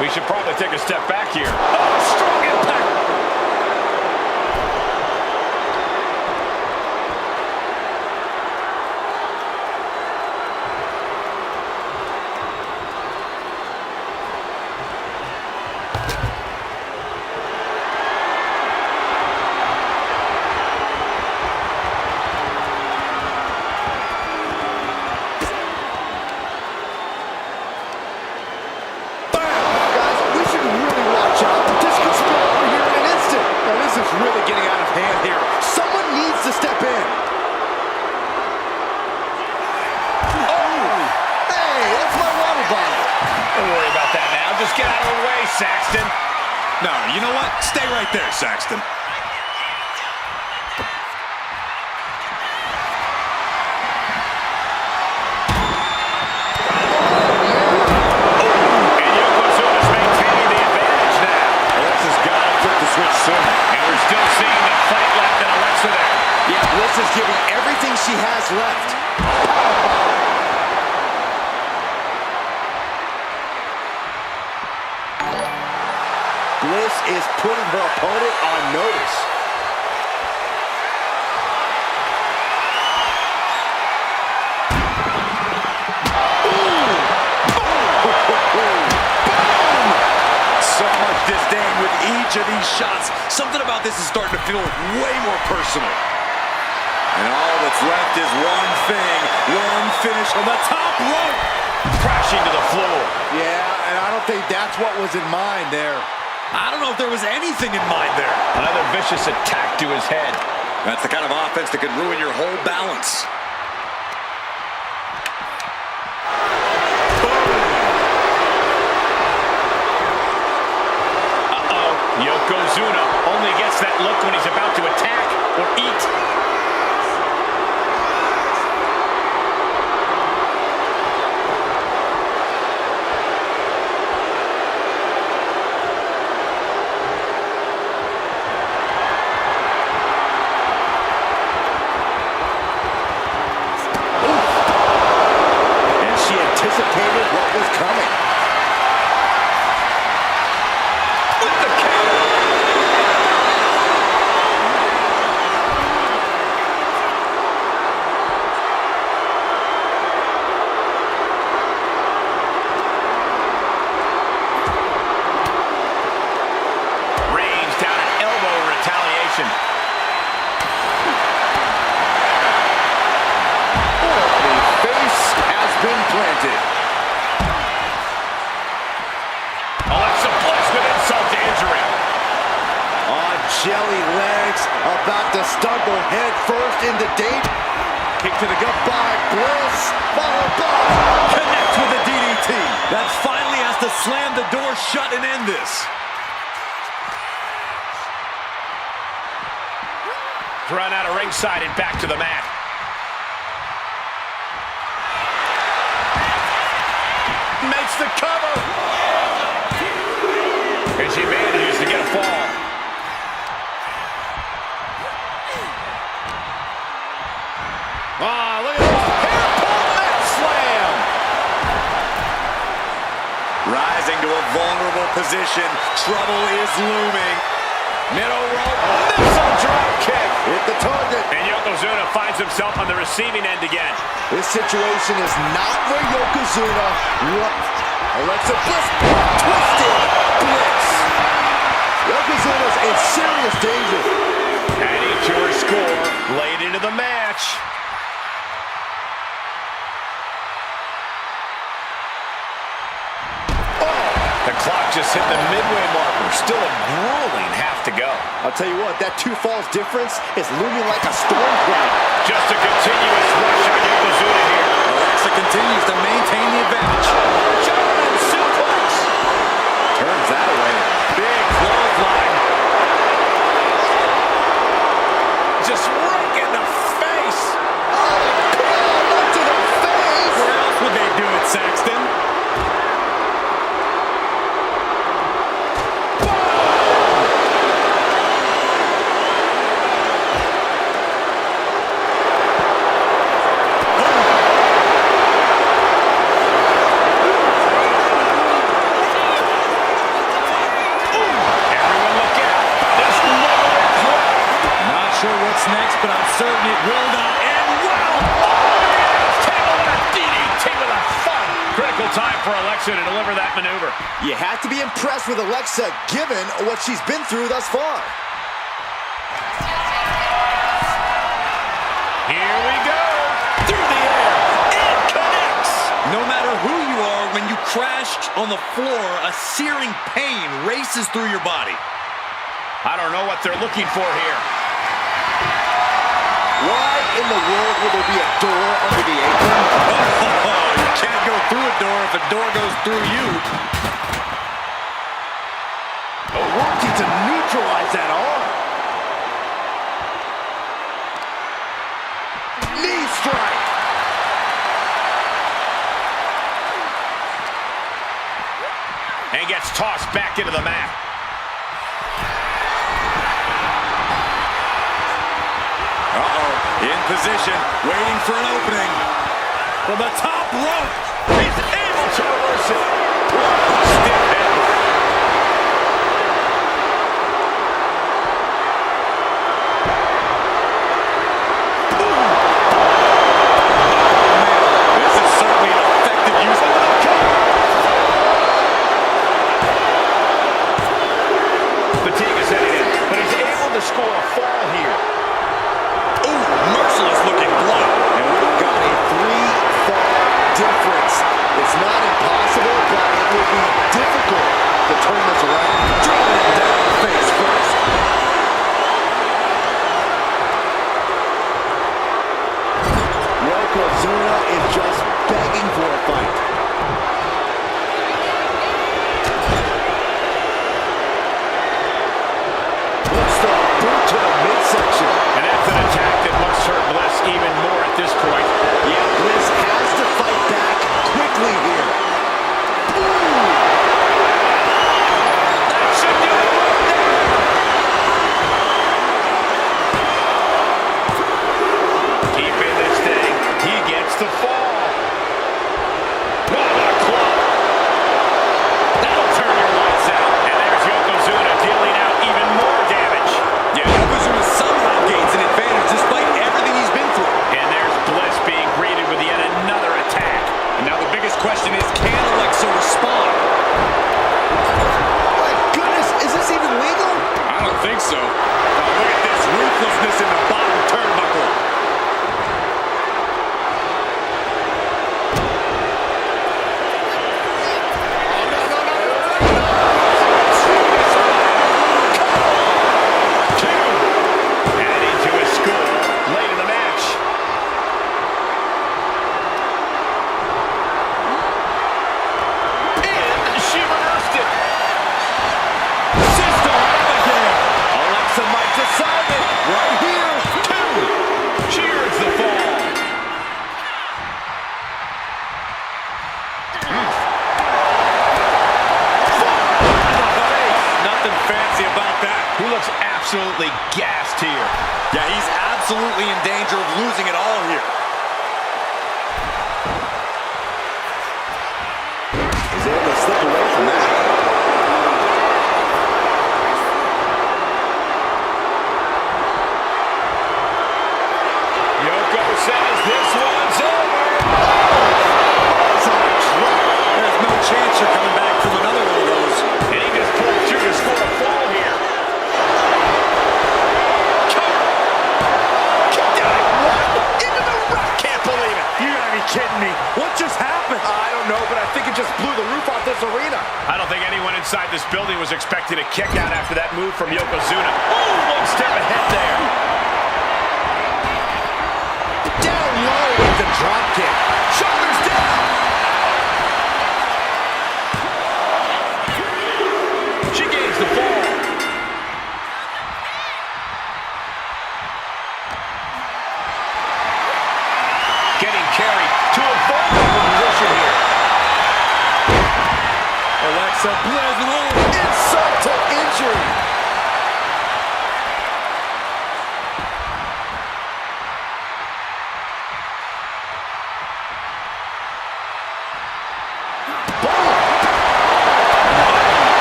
We should probably take a step back here. Oh, strong impact. Really getting out of hand here. Someone needs to step in. Oh! Hey, that's my water bottle. Don't worry about that now. Just get out of the way, Saxton. No, you know what? Stay right there, Saxton. And Yokozuna's maintaining the advantage now. Alexa's got to flip the switch soon. And we're still seeing the fight left in Alexa there. Yeah, Bliss is giving everything she has left. Bliss is putting her opponent on notice. So much disdain with each of these shots. Something about this is starting to feel way more personal. And all that's left is one thing, one finish on the top rope. Crashing to the floor. Yeah, and I don't think that's what was in mind there. I don't know if there was anything in mind there. Another vicious attack to his head. That's the kind of offense that could ruin your whole balance. Yokozuna only gets that look when he's about to attack or eat. And she anticipated what was coming. Alexa Bliss with insult to injury. On jelly legs, about to stumble head first into date. Kick to the gut by Bliss, followed by Connects with a DDT. That finally has to slam the door shut and end this. Run out of ringside and back to the mat. Makes the cover. And she manages to get a fall. Ah, look at this. Hair-pull neck slam. Rising to a vulnerable position. Trouble is looming. Middle rope. Missile drop kick. hit the target. And Yokozuna finds himself on the receiving end again. This situation is not where Yokozuna wants. Alexa Bliss, twisted Bliss. Yokozuna's in serious danger. Adding to her score late into the match. The clock just hit the midway marker. Still a grueling half to go. I'll tell you what, that 2 falls difference is looming like a storm cloud. Just a continuous rush on Yokozuna here. Alexa continues to maintain the advantage. German but I'm certain it will not end well. Table with a DDT with a thud. Critical time for Alexa to deliver that maneuver. You have to be impressed with Alexa given what she's been through thus far. Here we go. Through the air. It connects. No matter who you are, when you crash on the floor, a searing pain races through your body. I don't know what they're looking for here. Why in the world would there be a door under the apron? Oh, you can't go through a door if a door goes through you. Working to neutralize that arm. Knee strike. And gets tossed back into the mat. In position, waiting for an opening. From the top rope. He's able to reverse it. Stiff headbutt. This is certainly an effective use of the cover. Fatigue is setting in, but he's able to score a fall here. Merciless looking blow. And we've got a 3-fall difference. It's not impossible, but it will be difficult to turn this around. Driving it down face first. Yokozuna is just begging for a fight. Looks to boot to the midsection. And that's an attack that must hurt Bliss even more at this point. Yeah, Bliss has to fight back quickly here. That should do it right there. Keeping this thing. He gets the fall. What a club. That'll turn your lights out. And there's Yokozuna dealing out even more damage. Yeah, Yokozuna somehow gains an advantage despite everything he's been through. And there's Bliss being greeted with yet another attack. And now the biggest question is, can Alexa respond? My goodness, is this even legal? I don't think so. Oh, look at this ruthlessness in the bottom turnbuckle. Adding to his score late in the match. And she reversed it. System again. Alexa might decide it right here. Cheers the fall. Nothing fancy about that. He looks absolutely gassed here. Yeah, he's absolutely in danger of losing it all here. He's able to slip away from that. Yoko says this one's over. It's on a drop. There's no chance you're coming back from another one of those. And he just pulled through to score a fall here. Cover. Kicked out at one. Into the ref. Can't believe it. You gotta be kidding me. What just happened? I don't know, but I think it just blew the roof off this arena. I don't think anyone inside this building was expecting a kick out after that move from Yokozuna. Oh, one step ahead there. Down low with the drop kick. Shoulders down. She gains the fall. Getting carried to a vulnerable position here. Alexa Bliss with Insult to injury.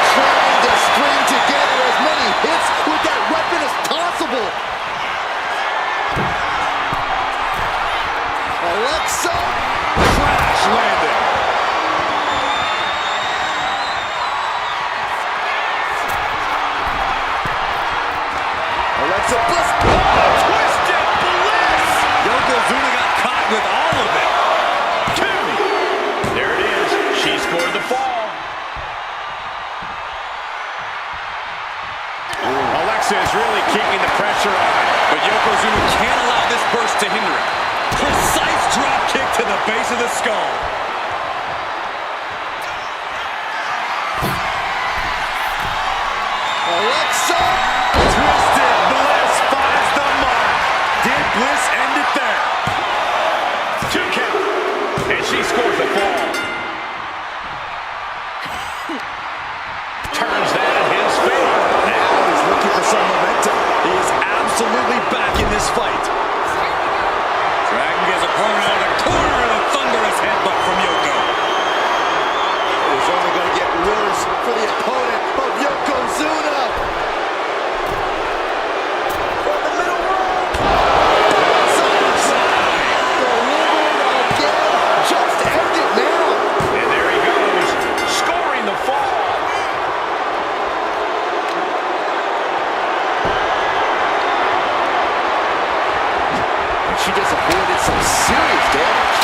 Trying to string together as many hits with that weapon as possible. is really keeping the pressure on. But Yokozuna can't allow this burst to hinder him. Precise drop kick to the base of the skull. Alexa! Twisted Bliss finds the mark. Did Bliss end it there? 2 count. And she scores the fall. Turns that in his favor. Now he's looking for some momentum. He is absolutely back in this fight. Dragging his opponent out of the corner of a thunderous headbutt from Yoko. It was only going to get worse for the opponent of Yokozuna. From the middle rope. Delivered again. Just end it now. And there he goes, scoring the fall. She just avoided some serious damage.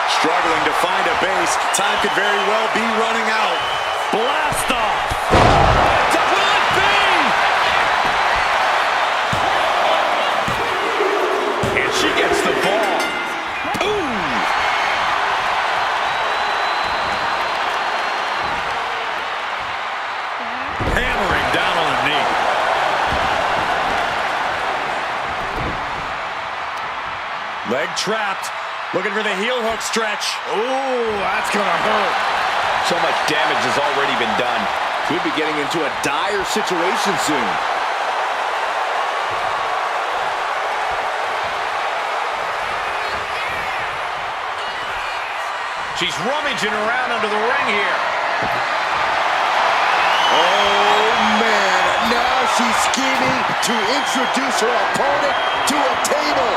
Struggling to find a base. Time could very well be running out. Blast off. Will it be? And she gets the ball. Ooh. Hammering down on the knee. Leg trapped. Looking for the heel hook stretch. Ooh, that's going to hurt. So much damage has already been done. Could be getting into a dire situation soon. She's rummaging around under the ring here. Oh, man. Now she's scheming to introduce her opponent to a table.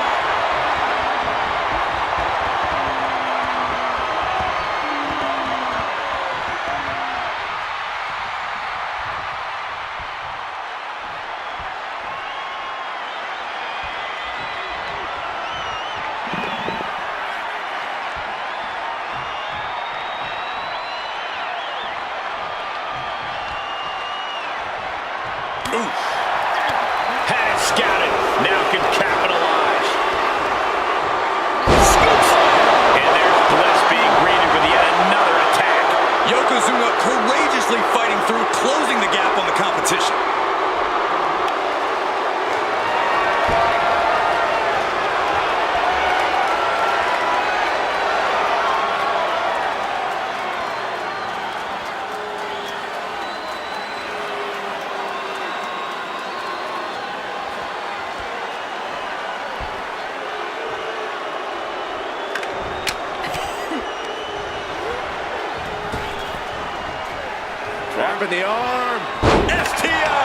Had it scouted. Now can capitalize. Scoops. And there's Bliss being greeted with yet another attack. Yokozuna courageously fighting through, closing the gap on the competition. Grabbing the arm. STO!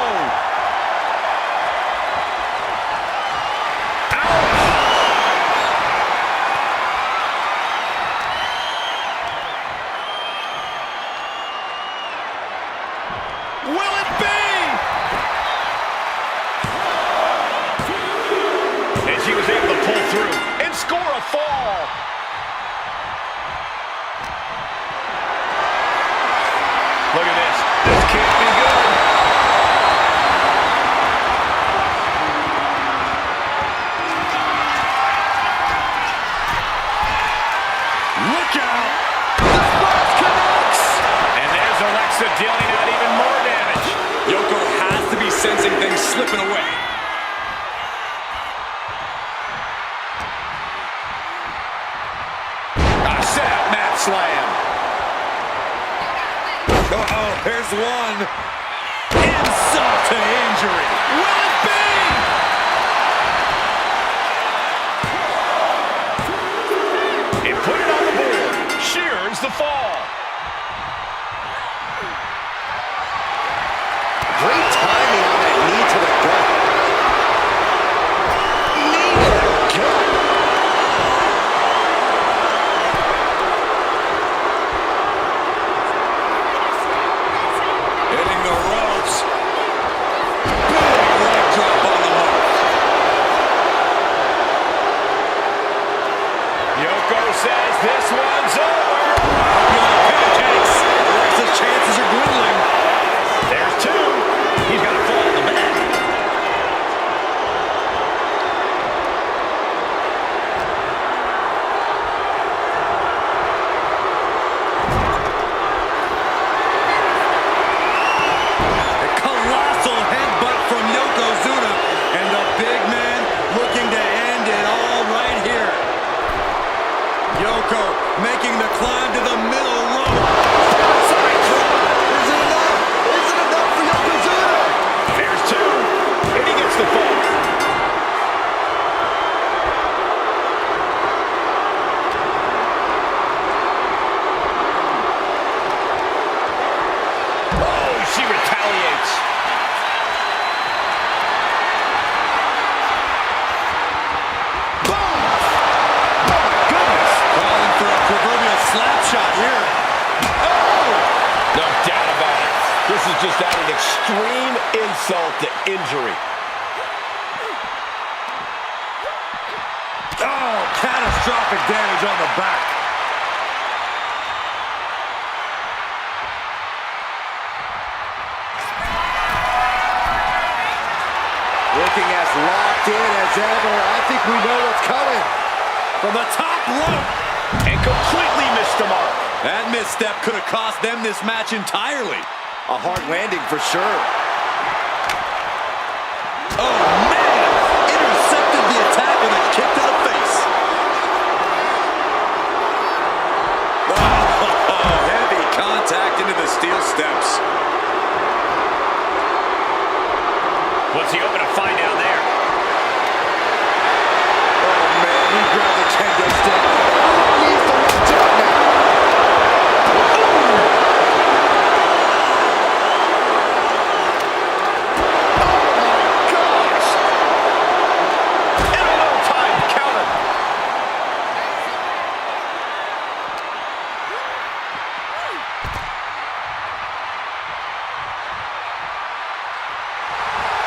Will it be? And she was able to pull through and score a fall. Look at this. This can't be good. Look out! The splash connects! And there's Alexa dealing out even more damage. Yoko has to be sensing things slipping away. A set-up mat slam. Uh-oh, here's one. Insult to injury. Will it be? And put it on the board. She earns the fall. Great timing on that knee to the gut. Knee to the gut. Hitting the ropes. Big leg drop on the mark. Yoko says this one's over. extreme insult to injury. Oh, catastrophic damage on the back. Looking as locked in as ever. I think we know what's coming. From the top rope. And completely missed the mark. That misstep could have cost them this match entirely. A hard landing for sure. Oh, man! Intercepted the attack with a kick to the face. Oh, heavy contact into the steel steps. What's he hoping to find down there? Oh, man, he grabbed the kendo stick. Oh, he's the watch out now.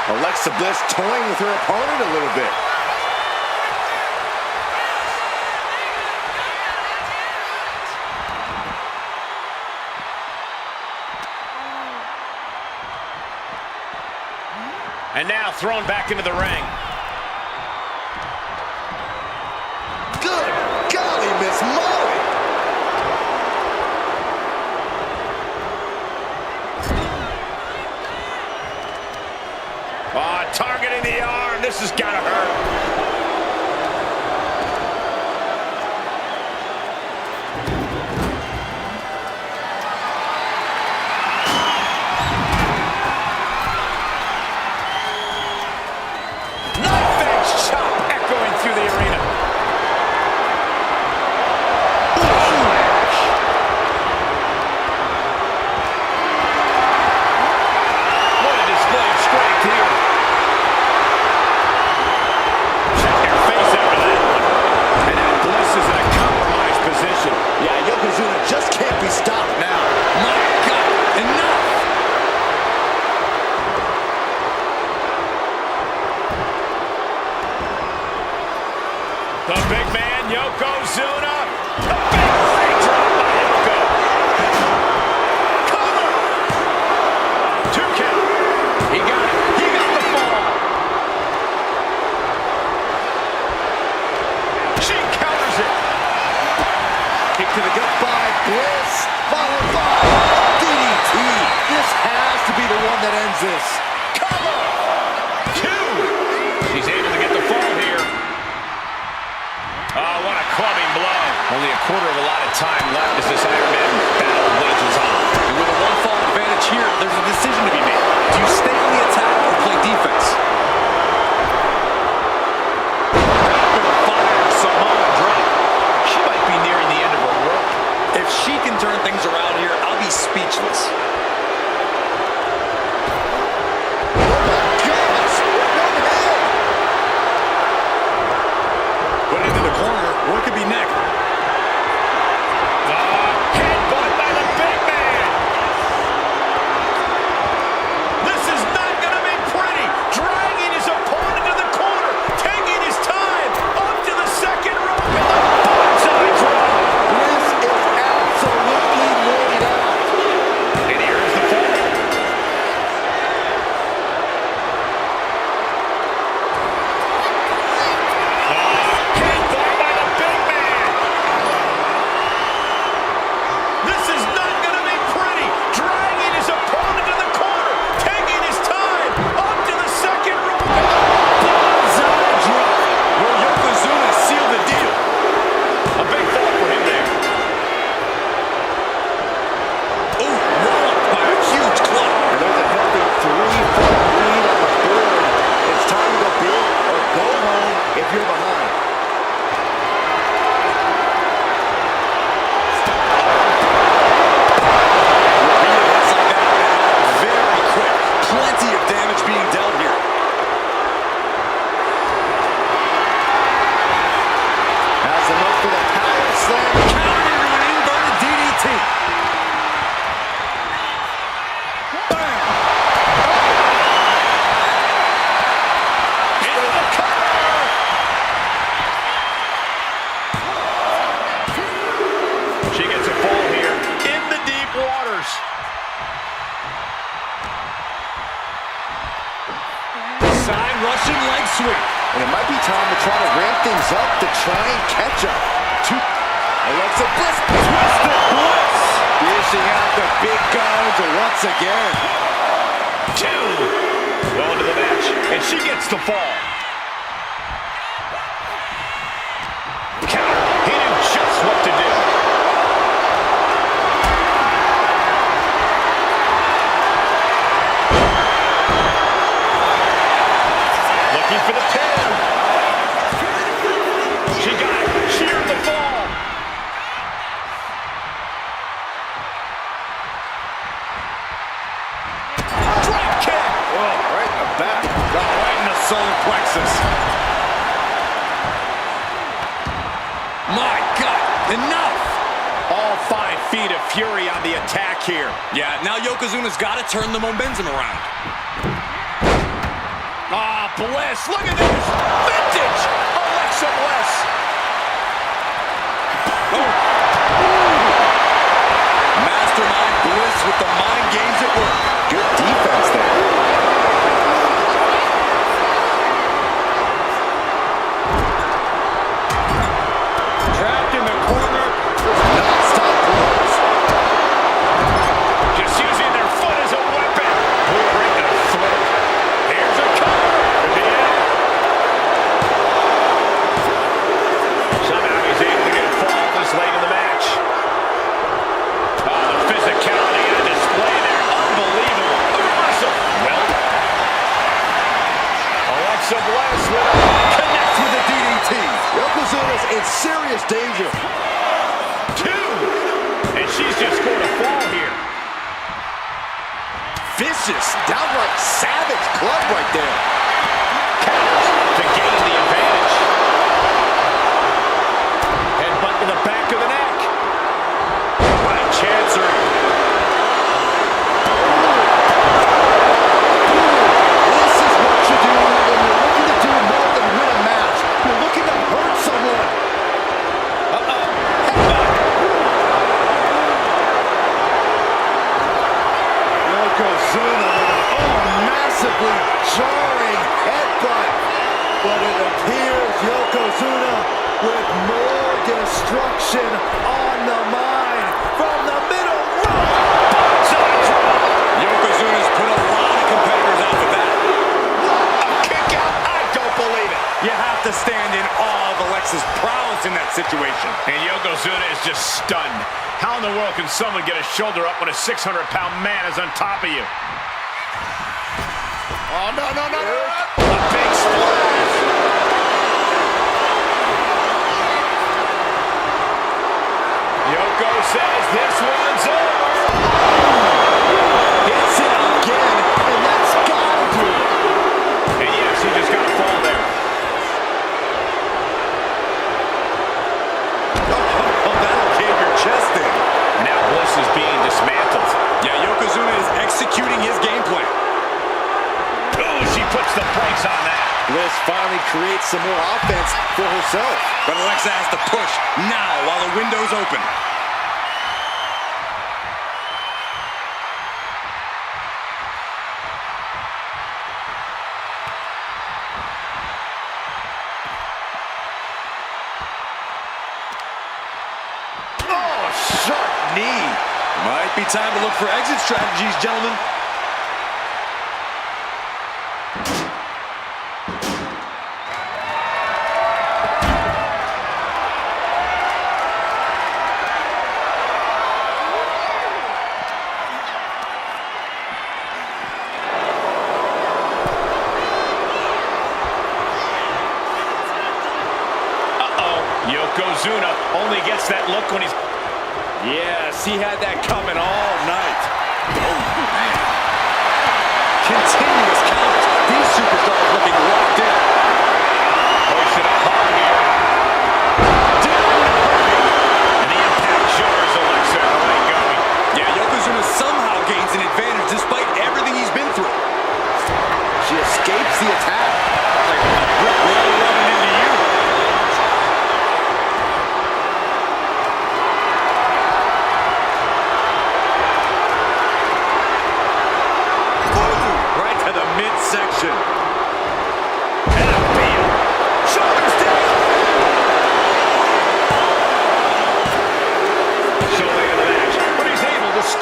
Alexa Bliss toying with her opponent a little bit. And now thrown back into the ring. Good golly, Miss Molly. Oh, targeting the arm. This is gotta hurt. Knife-edge chop echoing through the arena. What a display of strength here. Check your face after that one. And now Bliss is in a compromised position. Yeah, Yokozuna just can't be stopped now. My God, enough! The big man, Yokozuna. A big leg drop by Yoko. Cover. 2 count. He got it. He got the fall. She counters it. Kick to the gut by Bliss, followed by DDT. This has to be the one that ends this. Cover. 2. She's able to get the fall here. Oh, what a clubbing blow. Only a quarter of a lot of time left as this Iron Man battle wages on. And with a one-fall advantage here, there's a decision to be made. Do you stay on the attack or play defense? Rapid fire Samoa drop. She might be nearing the end of her rope. If she can turn things around here, I'll be speechless. Put it into the corner. What could be next? Headbutt by the big man. This is not going to be pretty. Dragging his opponent to the corner. Taking his time. Up to the second rope. And the bonsai drop. Bliss is absolutely laid out. And here is the fall. Headbutt by the big man. She gets a fall here in the deep waters. Side Russian leg sweep. And it might be time to try to ramp things up to try and catch up. Alexa Bliss, Twisted Bliss. Dishing out the big guns once again. 2. Going to the match, and she gets the fall. Counter. He knew just what to do. Looking for the pin. She got it. She earned the fall. Drop kick. Oh, right in the back. Right in the solar plexus. My God, enough! All 5 feet of fury on the attack here. Yeah, now Yokozuna's got to turn the momentum around. Ah, Bliss, look at this! Vintage Alexa Bliss! Oh. Mastermind Bliss with the mind games at work. Good defense there. Trapped in the corner. Non-stop blows. Just using their foot as a weapon. Right in the throat. Here's a cover. Somehow he's able to get a fall this late in the match. Oh, the physicality on display there. Unbelievable. Awesome. Well, Alexa Bliss will Connects with the DDT. Yokozuna's in serious danger. 2. And she's just scored a fall here. Vicious, downright savage club right there. Counters to gain the advantage. Headbutt to the back of the neck. What a chancery. This is what you do when you're looking to do more than win a match. You're looking to hurt someone. Yokozuna with a massively jarring headbutt. But it appears Yokozuna with more destruction on the mind from the middle rope. Yokozuna's put a lot of competitors out with that. A kick out. I don't believe it. You have to stand in awe of Alexa's prowess in that situation. And Yokozuna is just stunned. How in the world can someone get a shoulder up when a 600-pound man is on top of you? Oh, no, no, no, no. A big splash. Yoko says this one's over. Hits it again, and that's gotta do it. And yes, he just got a fall there. Oh, that'll cave your chest in. Now Bliss is being dismantled. Yeah, Yokozuna is executing his game plan. Oh, she puts the brakes on that. Bliss finally creates some more offense for herself. But Alexa has to push now while the window's open. Oh, sharp knee. Might be time to look for exit strategies, gentlemen. Yokozuna only gets that look when he's... Yes, he had that coming all night. Oh, man. Continuous counters. These superstars looking locked in. Pushing up hard here. Down and hurting. And the impact shows Alexa the way going. Yeah, Yokozuna somehow gains an advantage despite everything he's been through. She escapes the attack. Like a brick wall running into you.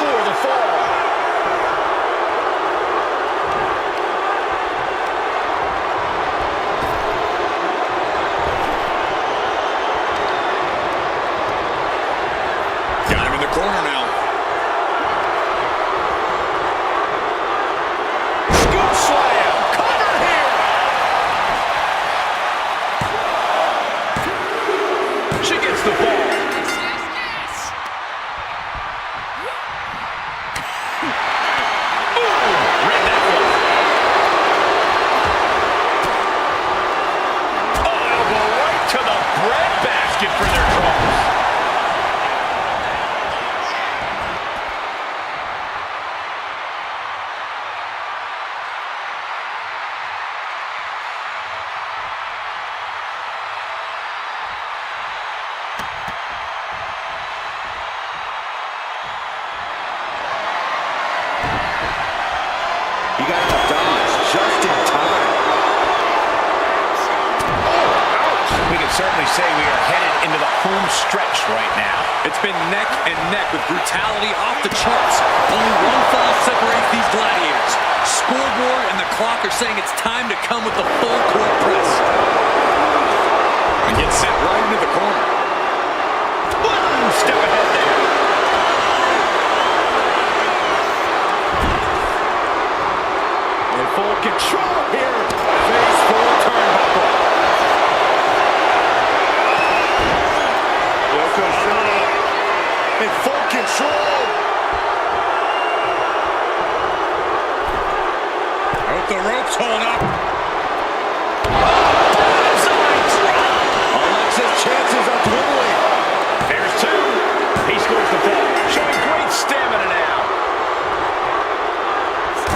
for the fall. Got him in the corner now. Scoop slam. Cover here. She gets the ball. For their troubles. He got enough dodge just in time. We can certainly say we are headed into the home stretch right now. It's been neck and neck with brutality off the charts. Only one fall separates these gladiators. Scoreboard and the clock are saying it's time to come with the full court press. And get set right into the corner. One step ahead there. In full control here. Face full turnbuckle. In full control. I hope the ropes hold up. Alexa's chances are dwindling. There's two. He scores the ball, showing great stamina now.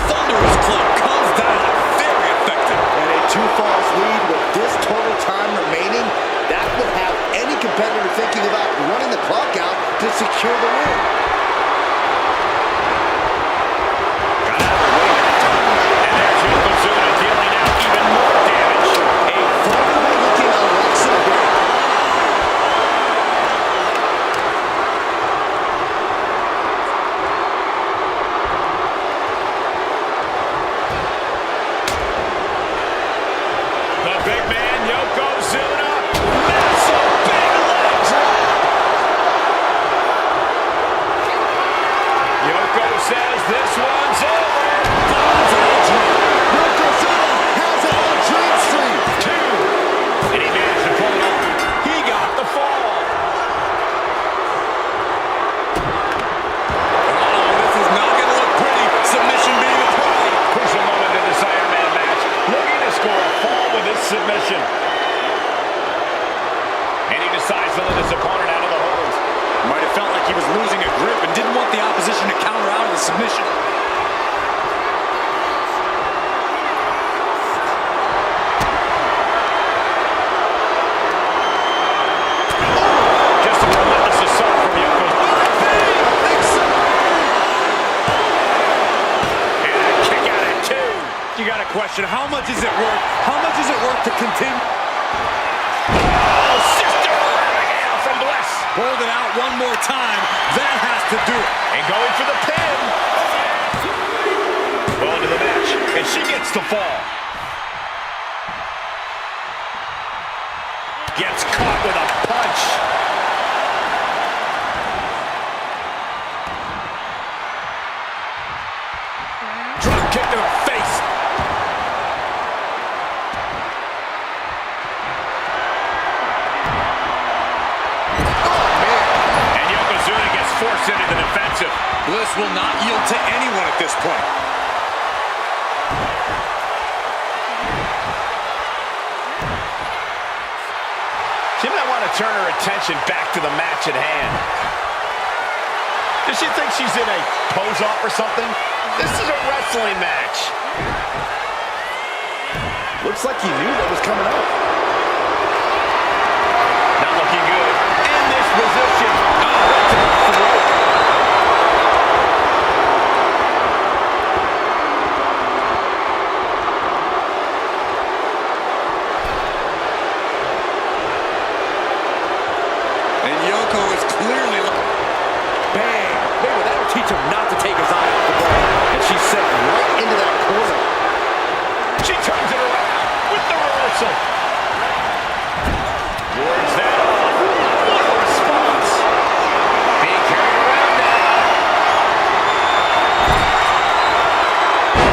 Thunderous club comes down. Very effective. And a 2-falls lead with this total time remaining, that would have any competitor thinking about running the clock out to secure the win. Got out of the way that time. And there's Yokozuna dealing out even more damage. A forward-looking Alexa here. The big man, Yokozuna. Massive big leg drop. Yoko says this one's over. Yokozuna has it on Dream Street. Two. And he managed to pull it off. He got the fall. Oh, this is not going to look pretty. Submission being applied. Crucial moment in this Iron Man match. Looking to score a fall with this submission. And he decides to let his opponent out of the hold. Might have felt like he was losing a grip and didn't want the opposition to counter out of the submission. Just a relentless assault from Yoko. And a kick out at two. You got to question, how much is it worth? How much is it worth to continue? Oh, sister Abigail from Bliss. Hold it out one more time. That has to do it. And going for the pin. Well into the match. And she gets the fall. Gets caught with a punch. Drop kick to the face. And Yokozuna gets forced into the defensive. Bliss will not yield to anyone at this point. She might want to turn her attention back to the match at hand. Does she think she's in a pose-off or something? This is a wrestling match. Looks like he knew what was coming up. Not looking good. In this position. Oh, right to the throat. And Yoko is clearly... Bang! Maybe that'll teach him not to take his eye off the ball. And she's set right into that corner. She turns it around with the reversal. Wards that off. What a response. Being carried around now.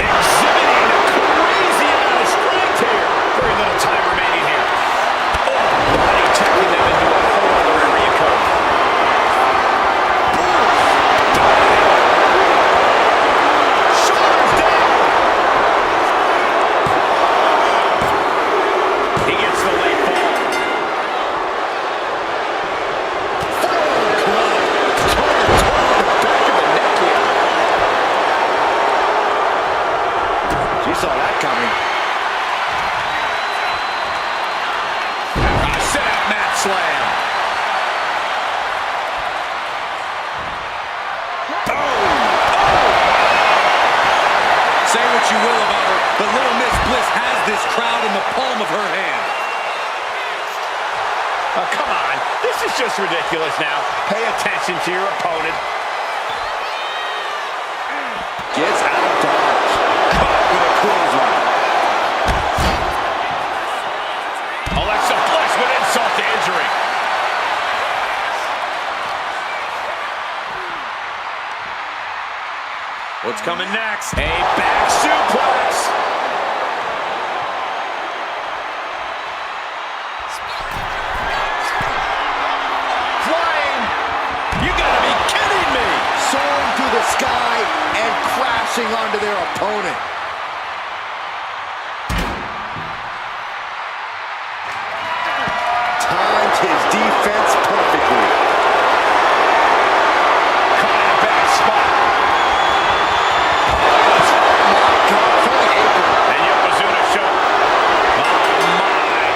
Exhibiting a crazy amount of strength here. Very little time remaining here. Oh, the body taking them into a whole other area code. Shoulders down. He gets the late fall. She saw that coming. Set out mat slam. Say what you will about her, but Little Miss Bliss has this crowd in the palm of her hand. Oh, come on. This is just ridiculous now. Pay attention to your opponent. Gets out of dodge. Caught with a clothesline. Alexa Bliss with insult to injury. What's coming next? A back suplex. Flying. You gotta be kidding me. Soaring through the sky and crashing onto their opponent.